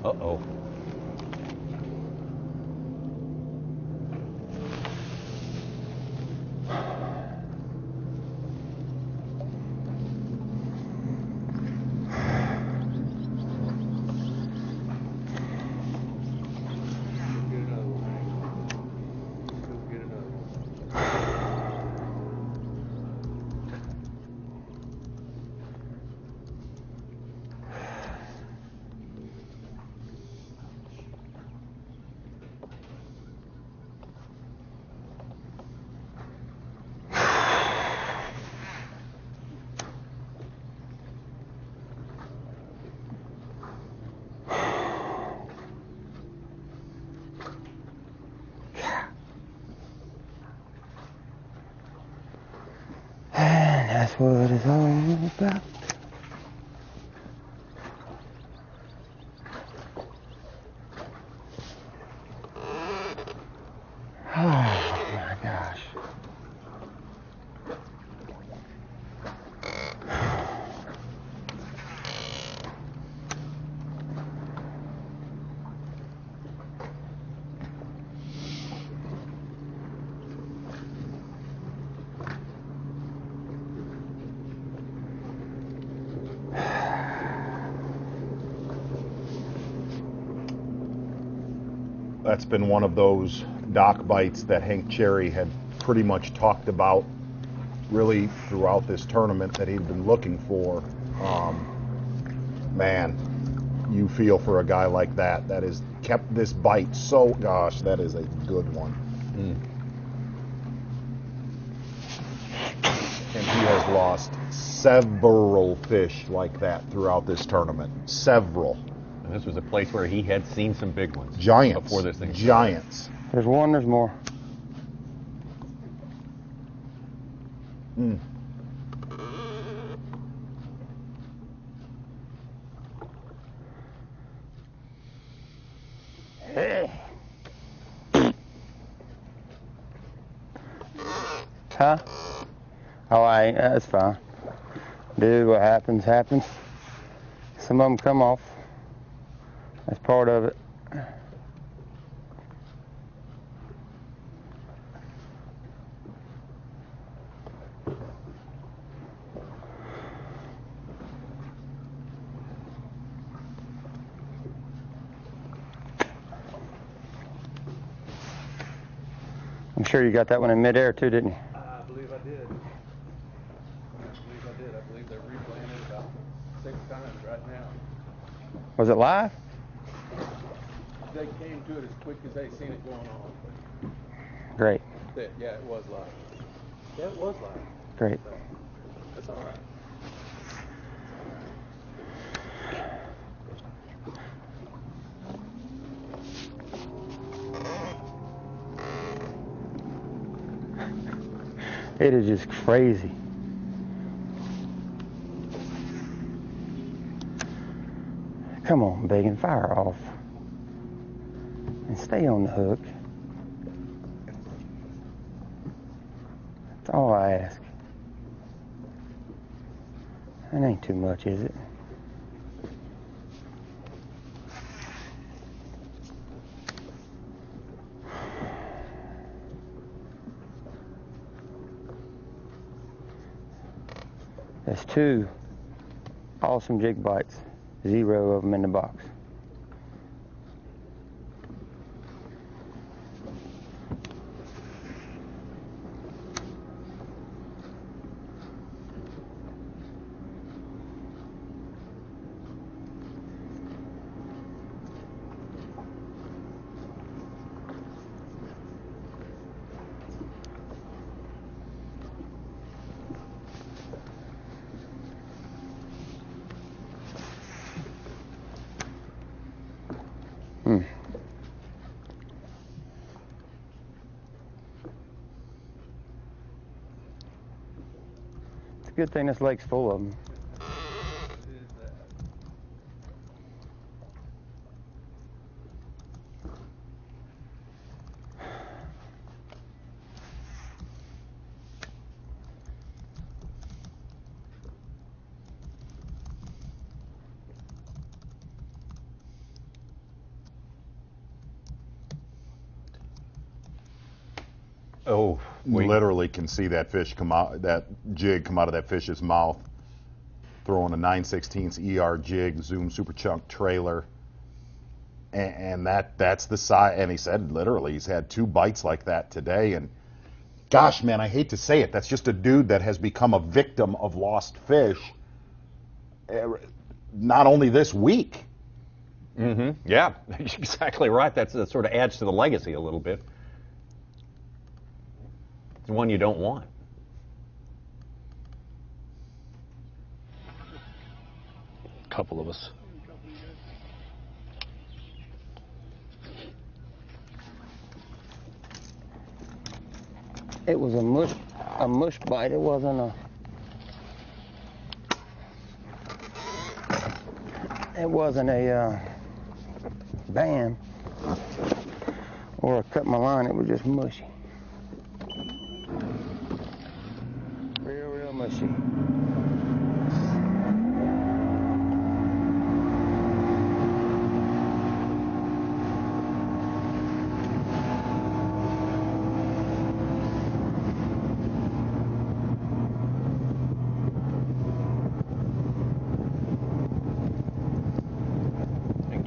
Uh-oh. And that's what it's all about. That's been one of those dock bites that Hank Cherry had pretty much talked about really throughout this tournament that he'd been looking for. Man, you feel for a guy like that has kept this bite so, gosh, that is a good one. And he has lost several fish like that throughout this tournament. Several. And this was a place where he had seen some big ones. Giants. Before this thing started. Giants. There's one, there's more. Hey. Huh? Oh, that's fine. Dude, what happens, happens. Some of them come off. That's part of it. I'm sure you got that one in midair too, didn't you? I believe I did. I believe they're replaying it about 6 times right now. Was it live? They came to it as quick as they seen it going on. Great. Yeah, it was live. Yeah, it was live. Great. That's all right. It is just crazy. Come on, Big, and fire off. And stay on the hook. That's all I ask. That ain't too much, is it? That's 2 awesome jig bites. 0 of them in the box. It's a good thing this lake's full of them. Oh, we literally can see that fish come out, that jig come out of that fish's mouth. Throwing a 9/16 ER jig, Zoom Super Chunk trailer, and that's the size. And he said literally he's had 2 bites like that today. And gosh, man, I hate to say it, that's just a dude that has become a victim of lost fish. Not only this week. Yeah, exactly right. That sort of adds to the legacy a little bit. It's one you don't want. Couple of us. It was a mush bite. It wasn't a. It wasn't a bam or a cut my line. It was just mushy. Real mushy.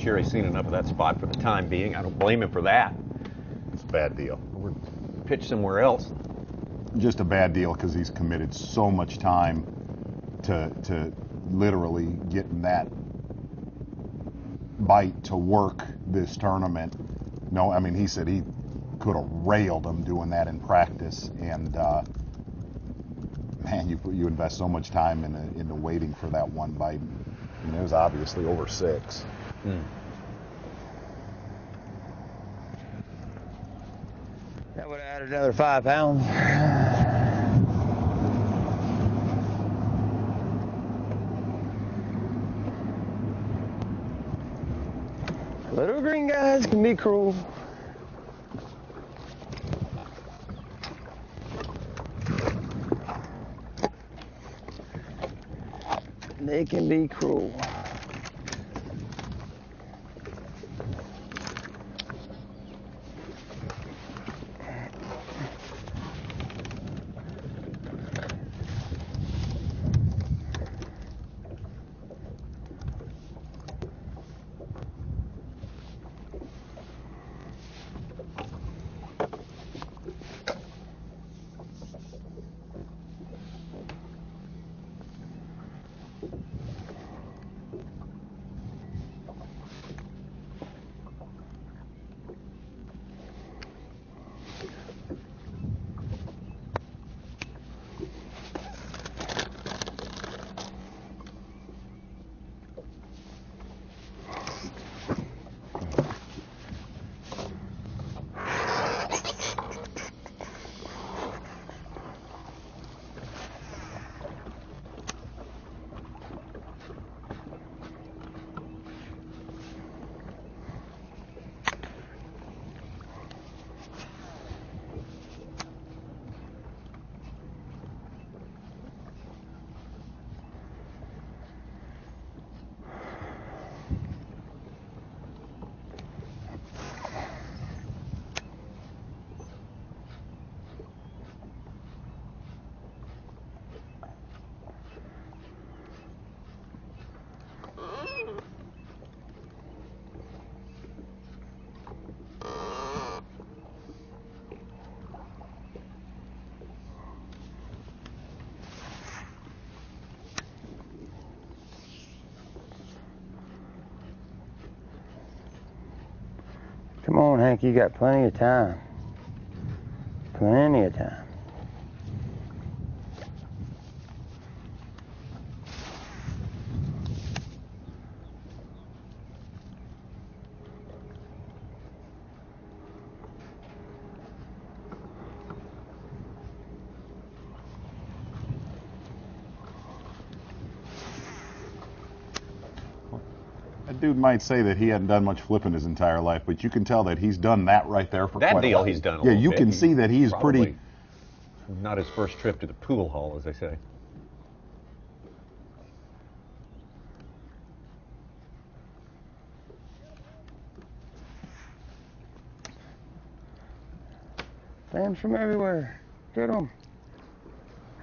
Jerry's seen enough of that spot for the time being. I don't blame him for that. It's a bad deal. We're pitch somewhere else. Just a bad deal because he's committed so much time to literally getting that bite to work this tournament. No, I mean, he said he could have railed him doing that in practice, and man, you invest so much time into waiting for that one bite. And it was obviously over 6. That would have added another 5 pounds. Little green guys can be cruel. They can be cruel. Come on, Hank, you got plenty of time. Plenty of time. That dude might say that he hadn't done much flipping his entire life, but you can tell that he's done that right there for That quite a deal while. he's done a Yeah, little you bit. can see that he's Probably pretty. not his first trip to the pool hall, as they say. Clams from everywhere. Get them.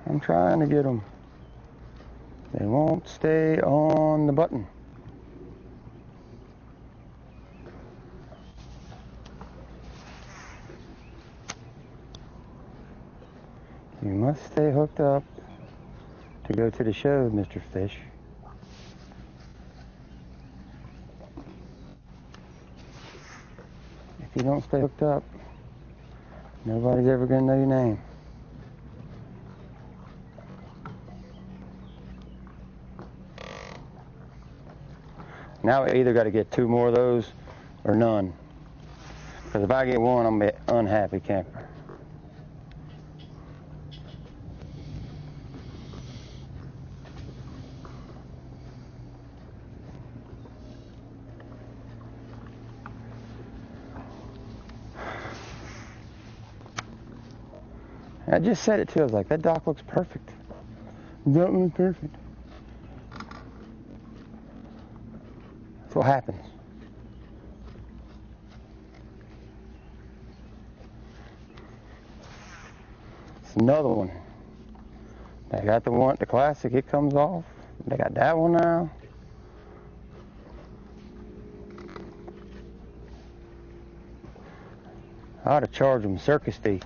I'm trying to get them. They won't stay on the button. You must stay hooked up to go to the show, Mr. Fish. If you don't stay hooked up, nobody's ever going to know your name. Now I either got to get 2 more of those or none. Because if I get one, I'm an unhappy camper. I just said it too. I was like, that dock looks perfect. That looks perfect. That's what happens. It's another one. They got the classic, it comes off. They got that one now. I ought to charge him circus fee.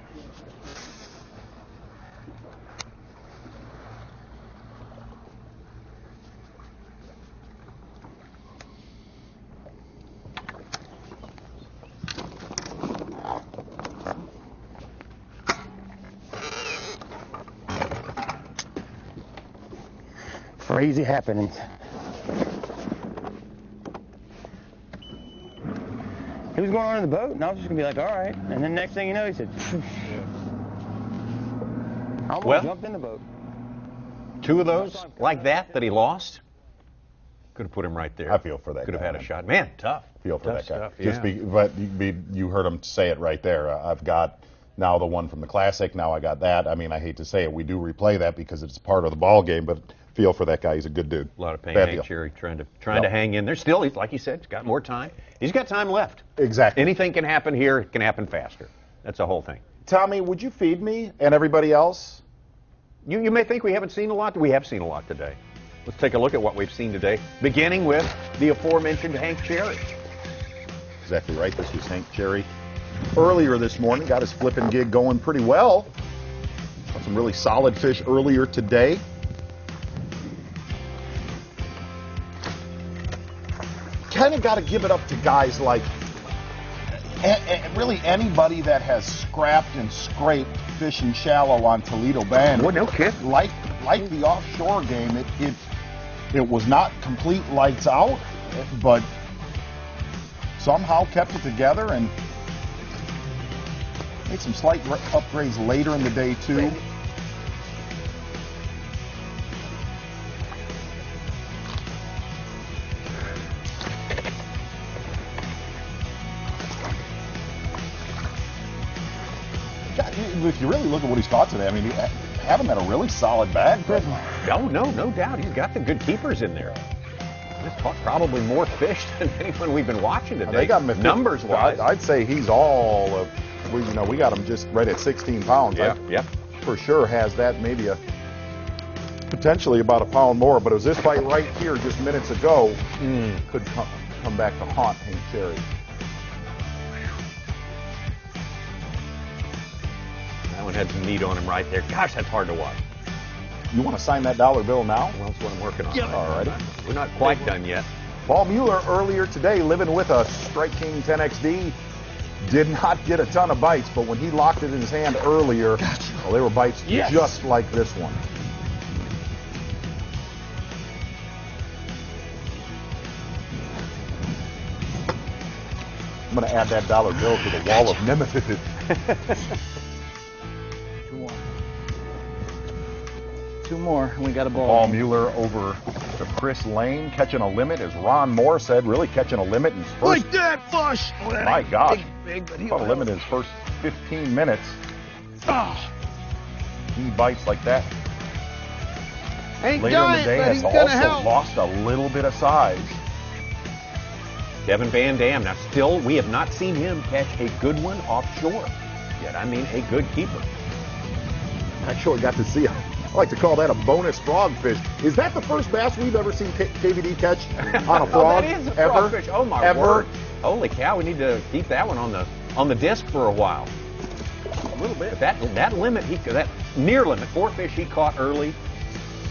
Crazy happenings. He was going on in the boat, and I was just gonna be like, all right. And then next thing you know, he said, I almost jumped in the boat. 2 of those like that he lost. Could have put him right there. I feel for that Could guy. have had a shot. Man, tough. Feel for Tough that guy. stuff, Just yeah. but you heard him say it right there. I've got now the one from the Classic. Now I got that. I mean, I hate to say it. We do replay that because it's part of the ball game, but feel for that guy. He's a good dude. A lot of pain. Bad Hank deal. Cherry trying to hang in there. Still, like you said, he's got more time. He's got time left. Exactly. Anything can happen here. It can happen faster. That's the whole thing. Tommy, would you feed me and everybody else? You may think we haven't seen a lot. We have seen a lot today. Let's take a look at what we've seen today, beginning with the aforementioned Hank Cherry. Exactly right. This was Hank Cherry. Earlier this morning, got his flipping gig going pretty well. Got some really solid fish earlier today. Kind of got to give it up to guys like really anybody that has scrapped and scraped fishing shallow on Toledo Bend. Well, no kid. Like the offshore game, it was not complete lights out, but somehow kept it together and made some slight upgrades later in the day too. God, if you really look at what he's caught today, I mean, have him at a really solid bag. No doubt. He's got the good keepers in there. He's caught probably more fish than anyone we've been watching today. They got him at numbers-wise. I'd say he's all of. We got him just right at 16 pounds. Yeah. For sure has that, maybe potentially about a pound more. But it was this fight right here just minutes ago could come back to haunt Hank Cherry. That one had some meat on him right there. Gosh, that's hard to watch. You want to sign that dollar bill now? Well, that's what I'm working on. Yeah. All righty. We're not quite done yet. Paul Mueller earlier today living with a Strike King 10XD. Did not get a ton of bites, but when he locked it in his hand earlier, well, they were bites just like this one. I'm going to add that dollar bill to the wall of nemesis. Two more, and we got a ball. Paul Mueller over to Chris Lane, catching a limit, as Ron Moore said, really catching a limit in his first. Like that, fish! My gosh. Big, but he Caught a limit in his first 15 minutes. He bites like that. Ain't Later in the day has also help. lost a little bit of size. Kevin VanDam. Now, still, we have not seen him catch a good one offshore yet. I mean, a good keeper. Actually got to see him. I like to call that a bonus frogfish. Is that the first bass we've ever seen KVD catch on a frog? That is a ever? frogfish. Oh my ever? word! Holy cow! We need to keep that one on the disc for a while. A little bit. That limit, that near limit, 4 fish he caught early,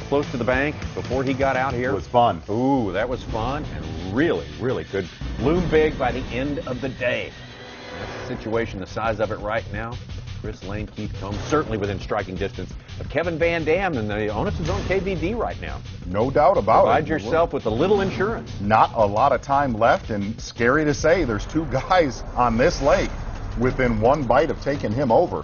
close to the bank before he got out here. It was fun. Ooh, that was fun and really, really good. Loom big by the end of the day. That's the situation, the size of it right now. Chris Lane, Heath Combs, certainly within striking distance of Kevin VanDam, and the onus is on KVD right now. No doubt about it. Provide yourself with a little insurance. Not a lot of time left, and scary to say, there's 2 guys on this lake within 1 bite of taking him over.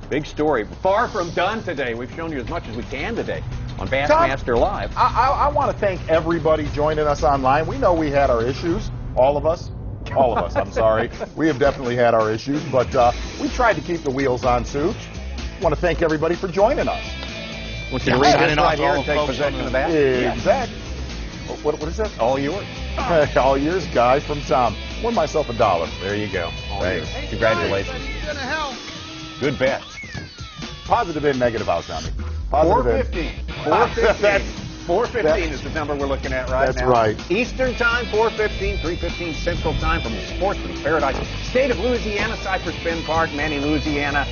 Big story. Far from done today. We've shown you as much as we can today on Bassmaster Live. I want to thank everybody joining us online. We know we had our issues, all of us. All of us, I'm sorry. We have definitely had our issues, but we tried to keep the wheels on, Such. Want to thank everybody for joining us. Want you to read this right here and take possession of that? Exactly. What is that? All yours. All yours, guy from Tom. Won myself $1. There you go. Thanks. Congratulations. Gonna help. Good bet. Positive and negative out, Tommy. 450. 450. 4:15 is the number we're looking at right That's now. right. Eastern time, 4:15, 3:15 Central time from the Sportsman's Paradise, state of Louisiana, Cypress Bend Park, Manny, Louisiana.